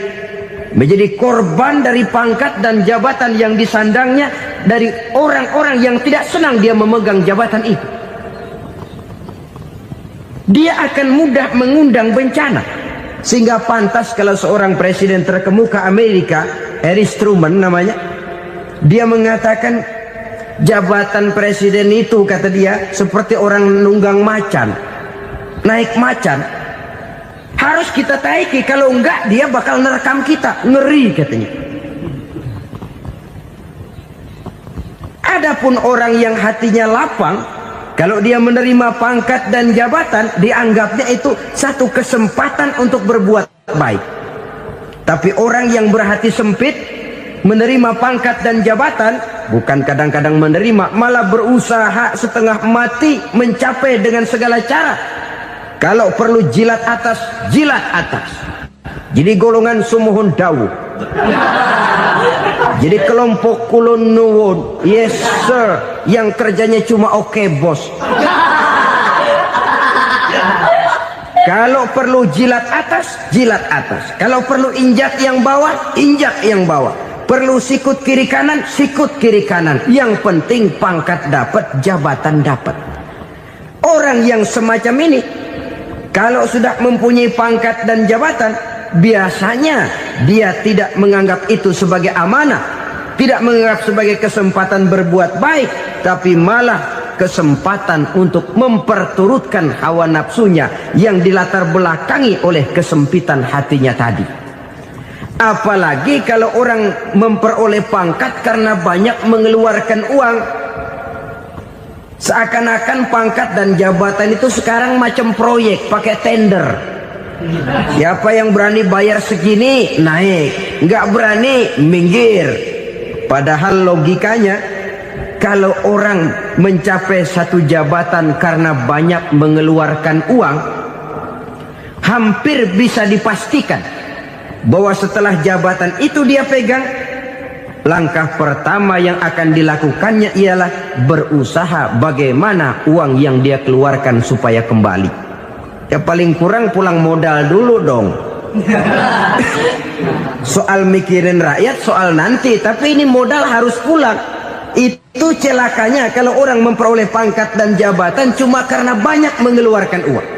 menjadi korban dari pangkat dan jabatan yang disandangnya dari orang-orang yang tidak senang dia memegang jabatan itu. Dia akan mudah mengundang bencana, sehingga pantas kalau seorang presiden terkemuka Amerika, Harry Truman namanya, dia mengatakan jabatan presiden itu, kata dia, seperti orang nunggang macan, naik macan. Harus kita taiki, kalau enggak dia bakal nerekam kita, ngeri katanya. Adapun orang yang hatinya lapang, kalau dia menerima pangkat dan jabatan, dianggapnya itu satu kesempatan untuk berbuat baik. Tapi orang yang berhati sempit, menerima pangkat dan jabatan, bukan kadang-kadang menerima, malah berusaha setengah mati mencapai dengan segala cara. Kalau perlu jilat atas, jilat atas. Jadi golongan sumuhun dawu. Jadi kelompok kulon nuwun, yes sir, yang kerjanya cuma oke bos. Kalau perlu jilat atas, jilat atas. Kalau perlu injak yang bawah, injak yang bawah. Perlu sikut kiri kanan, sikut kiri kanan. Yang penting pangkat dapat, jabatan dapat. Orang yang semacam ini, kalau sudah mempunyai pangkat dan jabatan, biasanya dia tidak menganggap itu sebagai amanah, tidak menganggap sebagai kesempatan berbuat baik, tapi malah kesempatan untuk memperturutkan hawa nafsunya yang dilatar belakangi oleh kesempitan hatinya tadi. Apalagi kalau orang memperoleh pangkat karena banyak mengeluarkan uang. Seakan-akan pangkat dan jabatan itu sekarang macam proyek, pakai tender. Siapa yang berani bayar segini, naik. Nggak berani, minggir. Padahal logikanya, kalau orang mencapai satu jabatan karena banyak mengeluarkan uang, hampir bisa dipastikan bahwa setelah jabatan itu dia pegang, langkah pertama yang akan dilakukannya ialah berusaha bagaimana uang yang dia keluarkan supaya kembali. Ya paling kurang pulang modal dulu dong. Soal mikirin rakyat soal nanti, tapi ini modal harus pulang. Itu celakanya kalau orang memperoleh pangkat dan jabatan cuma karena banyak mengeluarkan uang.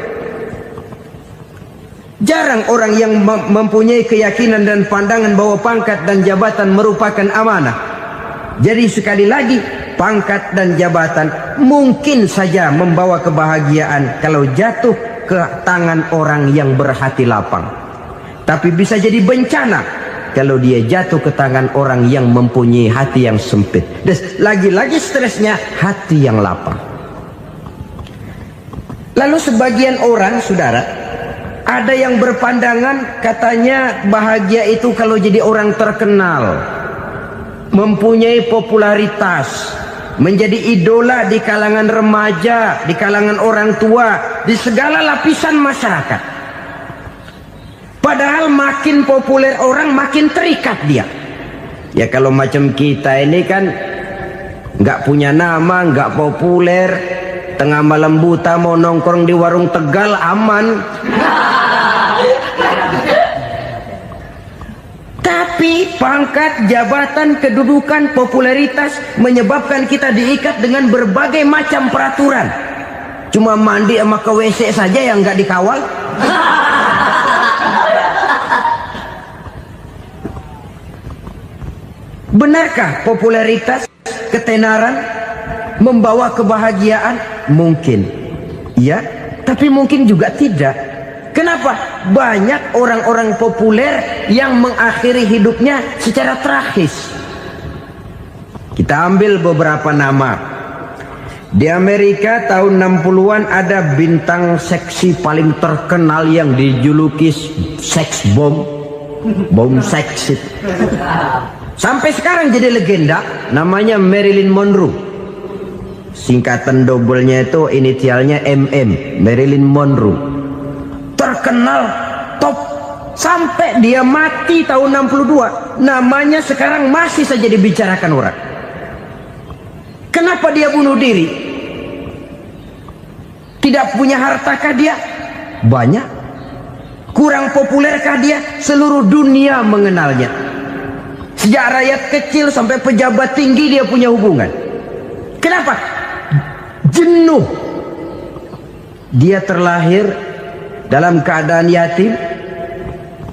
Jarang orang yang mempunyai keyakinan dan pandangan bahwa pangkat dan jabatan merupakan amanah. Jadi sekali lagi, pangkat dan jabatan mungkin saja membawa kebahagiaan kalau jatuh ke tangan orang yang berhati lapang. Tapi bisa jadi bencana kalau dia jatuh ke tangan orang yang mempunyai hati yang sempit. Dan lagi-lagi stresnya hati yang lapang. Lalu sebagian orang, saudara, ada yang berpandangan katanya bahagia itu kalau jadi orang terkenal, mempunyai popularitas, menjadi idola di kalangan remaja, di kalangan orang tua, di segala lapisan masyarakat. Padahal makin populer orang, makin terikat dia. Ya kalau macam kita ini kan nggak punya nama, nggak populer, tengah malam buta mau nongkrong di warung Tegal aman. Tapi pangkat, jabatan, kedudukan, popularitas menyebabkan kita diikat dengan berbagai macam peraturan. Cuma mandi sama ke WC saja yang nggak dikawal. Benarkah popularitas, ketenaran membawa kebahagiaan? Mungkin. Ya, tapi mungkin juga tidak. Kenapa? Banyak orang-orang populer yang mengakhiri hidupnya secara tragis. Kita ambil beberapa nama. Di Amerika tahun 60-an ada bintang seksi paling terkenal yang dijuluki sex bomb. Bom seks. Sampai sekarang jadi legenda, namanya Marilyn Monroe. Singkatan doublenya itu inisialnya MM, Marilyn Monroe. Terkenal, top, sampai dia mati tahun 62. Namanya sekarang masih saja dibicarakan orang. Kenapa dia bunuh diri? Tidak punya hartakah dia? Banyak. Kurang populerkah dia? Seluruh dunia mengenalnya. Sejak rakyat kecil sampai pejabat tinggi dia punya hubungan. Kenapa? Jenuh. Dia terlahir dalam keadaan yatim.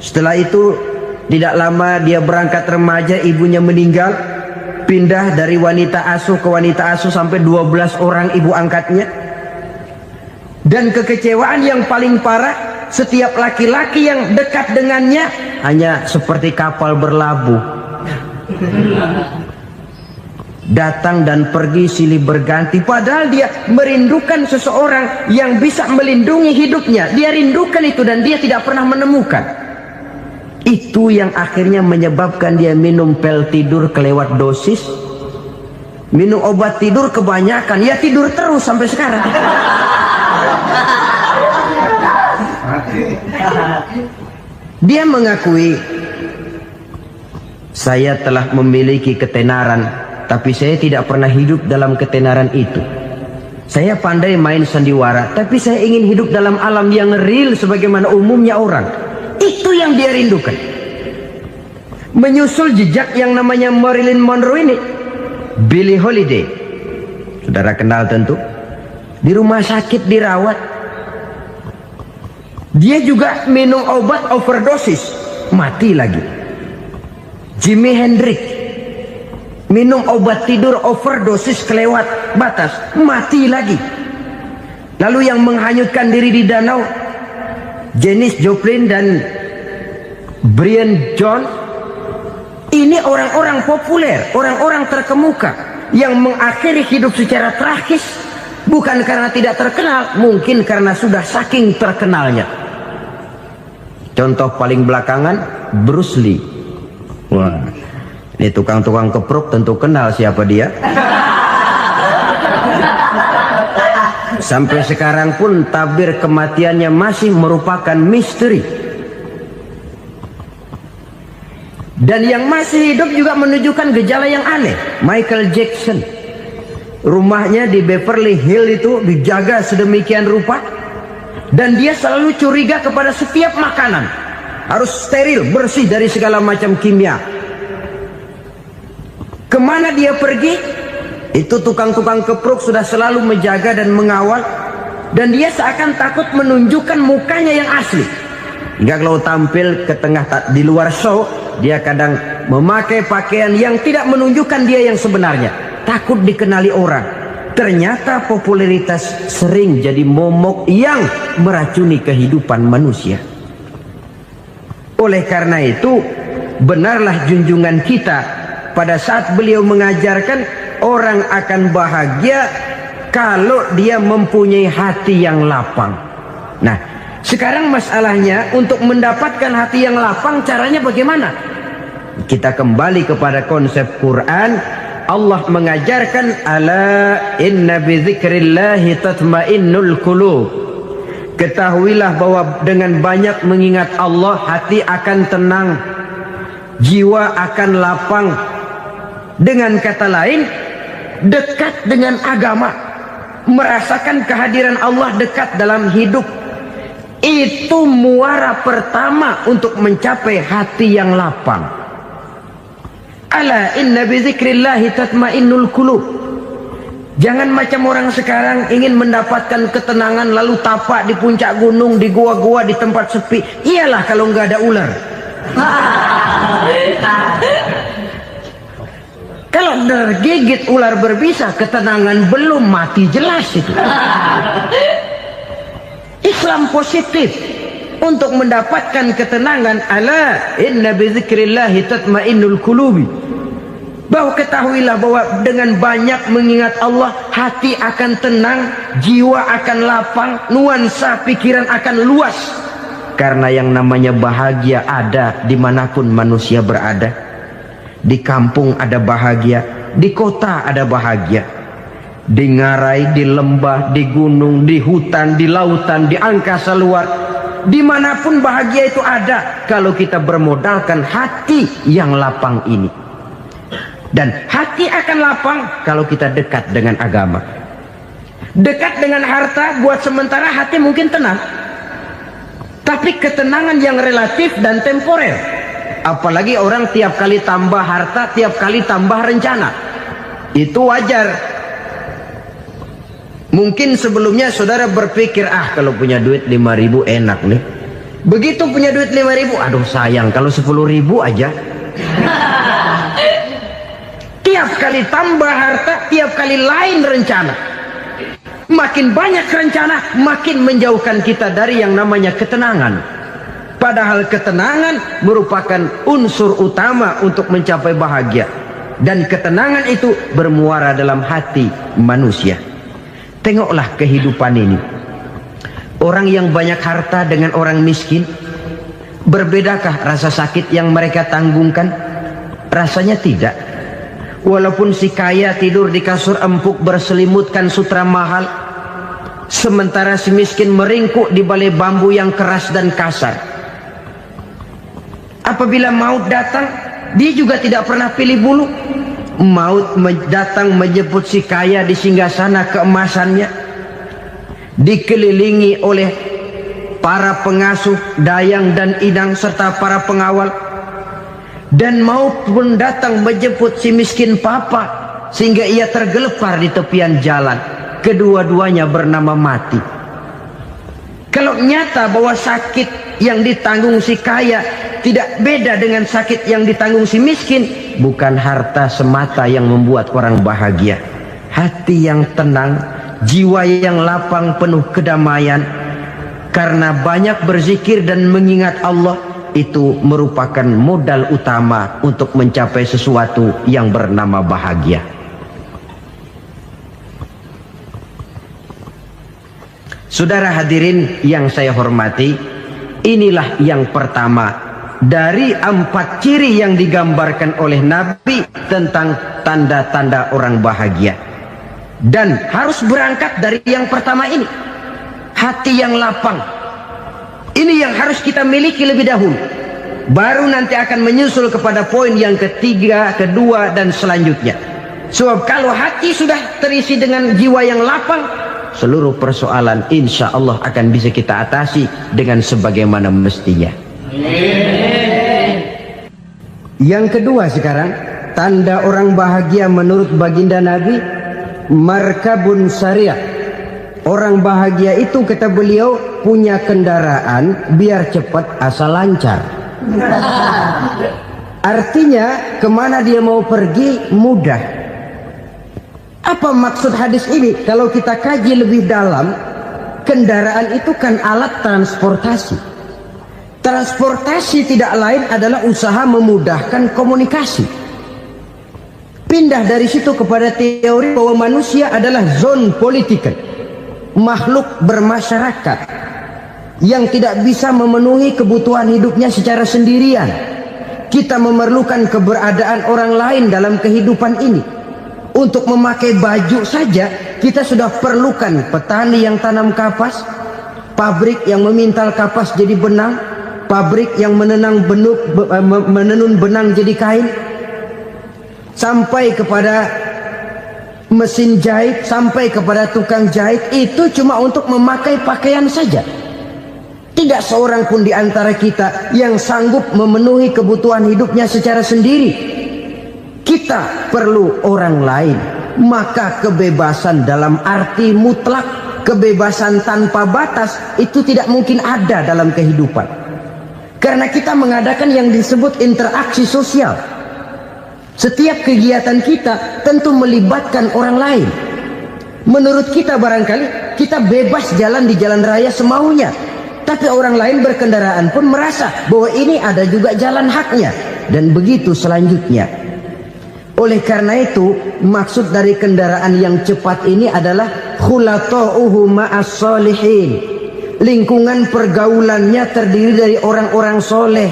Setelah itu tidak lama dia berangkat remaja, ibunya meninggal. Pindah dari wanita asuh ke wanita asuh sampai 12 orang ibu angkatnya. Dan kekecewaan yang paling parah, setiap laki-laki yang dekat dengannya hanya seperti kapal berlabuh. Datang dan pergi silih berganti. Padahal dia merindukan seseorang yang bisa melindungi hidupnya. Dia rindukan itu dan dia tidak pernah menemukan. Itu yang akhirnya menyebabkan dia minum pil tidur kelewat dosis, minum obat tidur kebanyakan, ya tidur terus sampai sekarang. Dia mengakui, saya telah memiliki ketenaran, tapi saya tidak pernah hidup dalam ketenaran itu. Saya pandai main sandiwara, tapi saya ingin hidup dalam alam yang real sebagaimana umumnya orang. Itu yang dia rindukan. Menyusul jejak yang namanya Marilyn Monroe ini, Billie Holiday, saudara kenal tentu. Di rumah sakit dirawat. Dia juga minum obat overdosis, mati lagi. Jimi Hendrix minum obat tidur overdosis kelewat batas, mati lagi. Lalu yang menghanyutkan diri di danau, Janis Joplin dan Brian Jones. Ini orang-orang populer, orang-orang terkemuka yang mengakhiri hidup secara tragis, bukan karena tidak terkenal, mungkin karena sudah saking terkenalnya. Contoh paling belakangan, Bruce Lee. Wah, ini tukang-tukang keprok tentu kenal siapa dia. Sampai sekarang pun tabir kematiannya masih merupakan misteri. Dan yang masih hidup juga menunjukkan gejala yang aneh. Michael Jackson, rumahnya di Beverly Hills itu dijaga sedemikian rupa, dan dia selalu curiga kepada setiap makanan. Harus steril, bersih dari segala macam kimia. Kemana dia pergi, itu tukang-tukang keprok sudah selalu menjaga dan mengawal. Dan dia seakan takut menunjukkan mukanya yang asli. Hingga kalau tampil ke tengah di luar show, dia kadang memakai pakaian yang tidak menunjukkan dia yang sebenarnya. Takut dikenali orang. Ternyata popularitas sering jadi momok yang meracuni kehidupan manusia. Oleh karena itu, benarlah junjungan kita pada saat beliau mengajarkan orang akan bahagia kalau dia mempunyai hati yang lapang. Nah, sekarang masalahnya untuk mendapatkan hati yang lapang, caranya bagaimana? Kita kembali kepada konsep Quran. Allah mengajarkan, ala inna bi dzikrillahi tatmainnul qulub. Ketahuilah bahwa dengan banyak mengingat Allah, hati akan tenang, jiwa akan lapang. Dengan kata lain, dekat dengan agama, merasakan kehadiran Allah dekat dalam hidup. Itu muara pertama untuk mencapai hati yang lapang. Ala inna bi dzikrillahi tatmainnul qulub. Jangan macam orang sekarang ingin mendapatkan ketenangan lalu tapak di puncak gunung, di gua-gua, di tempat sepi. Iyalah kalau nggak ada ular. Kalau tergigit ular berbisa, ketenangan belum, mati jelas itu. Islam positif untuk mendapatkan ketenangan. Ala inna bi dzikrillahi tatmainnul qulubi. Bahwa ketahuilah bahwa dengan banyak mengingat Allah, hati akan tenang, jiwa akan lapang, nuansa pikiran akan luas. Karena yang namanya bahagia ada dimanapun manusia berada. Di kampung ada bahagia, di kota ada bahagia. Di ngarai, di lembah, di gunung, di hutan, di lautan, di angkasa luar. Dimanapun bahagia itu ada kalau kita bermodalkan hati yang lapang ini. Dan hati akan lapang kalau kita dekat dengan agama. Dekat dengan harta buat sementara hati mungkin tenang. Tapi ketenangan yang relatif dan temporer. Apalagi orang tiap kali tambah harta, tiap kali tambah rencana. Itu wajar. Mungkin sebelumnya saudara berpikir, kalau punya duit 5.000 enak nih. Begitu punya duit 5.000, aduh sayang kalau 10.000 aja. Tiap kali tambah harta, tiap kali lain rencana. Makin banyak rencana, makin menjauhkan kita dari yang namanya ketenangan. Padahal ketenangan merupakan unsur utama untuk mencapai bahagia. Dan ketenangan itu bermuara dalam hati manusia. Tengoklah kehidupan ini. Orang yang banyak harta dengan orang miskin, berbedakah rasa sakit yang mereka tanggungkan? Rasanya tidak. Walaupun si kaya tidur di kasur empuk berselimutkan sutra mahal, sementara si miskin meringkuk di balai bambu yang keras dan kasar. Apabila maut datang, dia juga tidak pernah pilih bulu. Maut datang menjemput si kaya di singgasana keemasannya, dikelilingi oleh para pengasuh, dayang dan idang serta para pengawal. Dan maupun datang menjemput si miskin papa sehingga ia tergelepar di tepian jalan. Kedua-duanya bernama mati. Kalau nyata bahwa sakit yang ditanggung si kaya tidak beda dengan sakit yang ditanggung si miskin, bukan harta semata yang membuat orang bahagia. Hati yang tenang, jiwa yang lapang penuh kedamaian karena banyak berzikir dan mengingat Allah, itu merupakan modal utama untuk mencapai sesuatu yang bernama bahagia. Saudara hadirin yang saya hormati, inilah yang pertama dari 4 ciri yang digambarkan oleh Nabi tentang tanda-tanda orang bahagia. Dan harus berangkat dari yang pertama ini, hati yang lapang. Ini yang harus kita miliki lebih dahulu. Baru nanti akan menyusul kepada poin yang ketiga, kedua, dan selanjutnya. Sebab kalau hati sudah terisi dengan jiwa yang lapang, seluruh persoalan insya Allah akan bisa kita atasi dengan sebagaimana mestinya. Yang kedua sekarang, tanda orang bahagia menurut baginda Nabi, markabun syariah. Orang bahagia itu, kata beliau, punya kendaraan biar cepat asal lancar. Artinya kemana dia mau pergi mudah. Apa maksud hadis ini? Kalau kita kaji lebih dalam, kendaraan itu kan alat transportasi. Transportasi tidak lain adalah usaha memudahkan komunikasi. Pindah dari situ kepada teori bahwa manusia adalah zon political, makhluk bermasyarakat yang tidak bisa memenuhi kebutuhan hidupnya secara sendirian. Kita memerlukan keberadaan orang lain dalam kehidupan ini. Untuk memakai baju saja kita sudah perlukan petani yang tanam kapas, pabrik yang memintal kapas jadi benang, pabrik yang menenun benang jadi kain, sampai kepada mesin jahit, sampai kepada tukang jahit. Itu cuma untuk memakai pakaian saja. Tidak seorang pun di antara kita yang sanggup memenuhi kebutuhan hidupnya secara sendiri. Kita perlu orang lain. Maka kebebasan dalam arti mutlak, kebebasan tanpa batas, itu tidak mungkin ada dalam kehidupan. Karena kita mengadakan yang disebut interaksi sosial. Setiap kegiatan kita tentu melibatkan orang lain. Menurut kita barangkali kita bebas jalan di jalan raya semaunya, tapi orang lain berkendaraan pun merasa bahwa ini ada juga jalan haknya. Dan begitu selanjutnya. Oleh karena itu, maksud dari kendaraan yang cepat ini adalah khulata'uhu ma'as solihin. Lingkungan pergaulannya terdiri dari orang-orang soleh.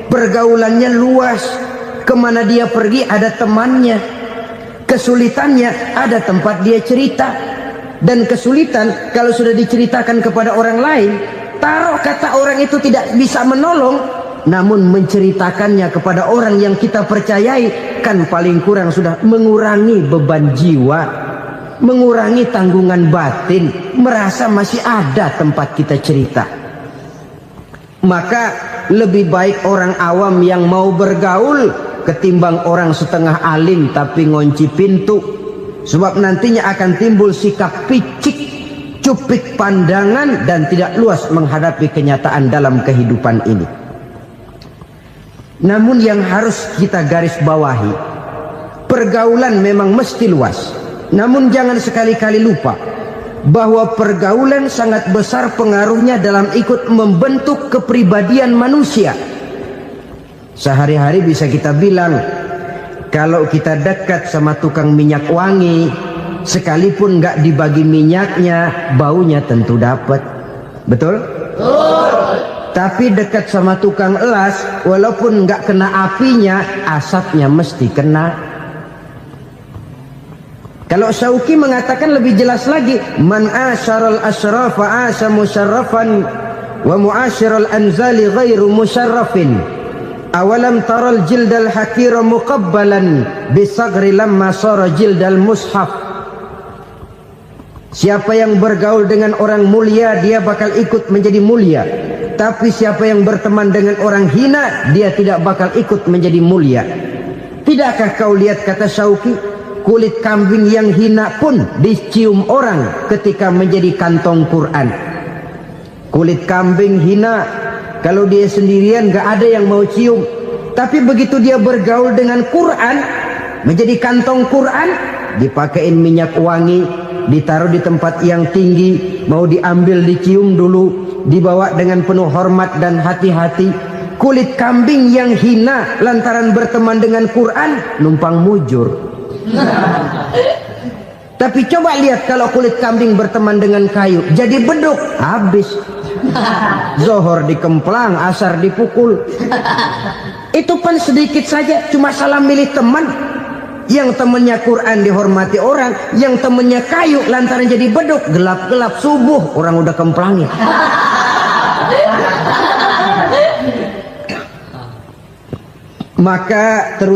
Pergaulannya luas. Kemana dia pergi ada temannya. Kesulitannya ada tempat dia cerita. Dan kesulitan kalau sudah diceritakan kepada orang lain, taruh kata orang itu tidak bisa menolong, namun menceritakannya kepada orang yang kita percayai, kan paling kurang sudah mengurangi beban jiwa, mengurangi tanggungan batin, merasa masih ada tempat kita cerita. Maka lebih baik orang awam yang mau bergaul ketimbang orang setengah alim tapi ngunci pintu. Sebab nantinya akan timbul sikap picik, cupik pandangan, dan tidak luas menghadapi kenyataan dalam kehidupan ini. Namun yang harus kita garis bawahi, pergaulan memang mesti luas. Namun jangan sekali-kali lupa bahwa pergaulan sangat besar pengaruhnya dalam ikut membentuk kepribadian manusia. Sehari-hari bisa kita bilang, kalau kita dekat sama tukang minyak wangi, sekalipun nggak dibagi minyaknya, baunya tentu dapat. Betul? Tapi dekat sama tukang elas, walaupun nggak kena apinya, asapnya mesti kena. Kalau Syauqi mengatakan lebih jelas lagi, man asyaral asrafa asa musyarrafan wa muasyiral anzali ghairu musyarrafin. Awalam taral jildal hakira muqabbalan bisagri lamma sara jildal mushaf. Siapa yang bergaul dengan orang mulia, dia bakal ikut menjadi mulia. Tapi siapa yang berteman dengan orang hina, dia tidak bakal ikut menjadi mulia. Tidakkah kau lihat, kata Syauqi, kulit kambing yang hina pun dicium orang ketika menjadi kantong Quran. Kulit kambing hina, kalau dia sendirian gak ada yang mau cium. Tapi begitu dia bergaul dengan Quran, menjadi kantong Quran, dipakein minyak wangi, ditaruh di tempat yang tinggi, mau diambil dicium dulu, dibawa dengan penuh hormat dan hati-hati. Kulit kambing yang hina lantaran berteman dengan Quran, numpang mujur. Tapi coba lihat kalau kulit kambing berteman dengan kayu, jadi beduk, habis. Zohor dikemplang, asar dipukul. Itu pun sedikit saja, cuma salah milih teman. Yang temannya Quran dihormati orang, yang temannya kayu lantaran jadi beduk, gelap-gelap subuh orang udah kemplangin. Maka terus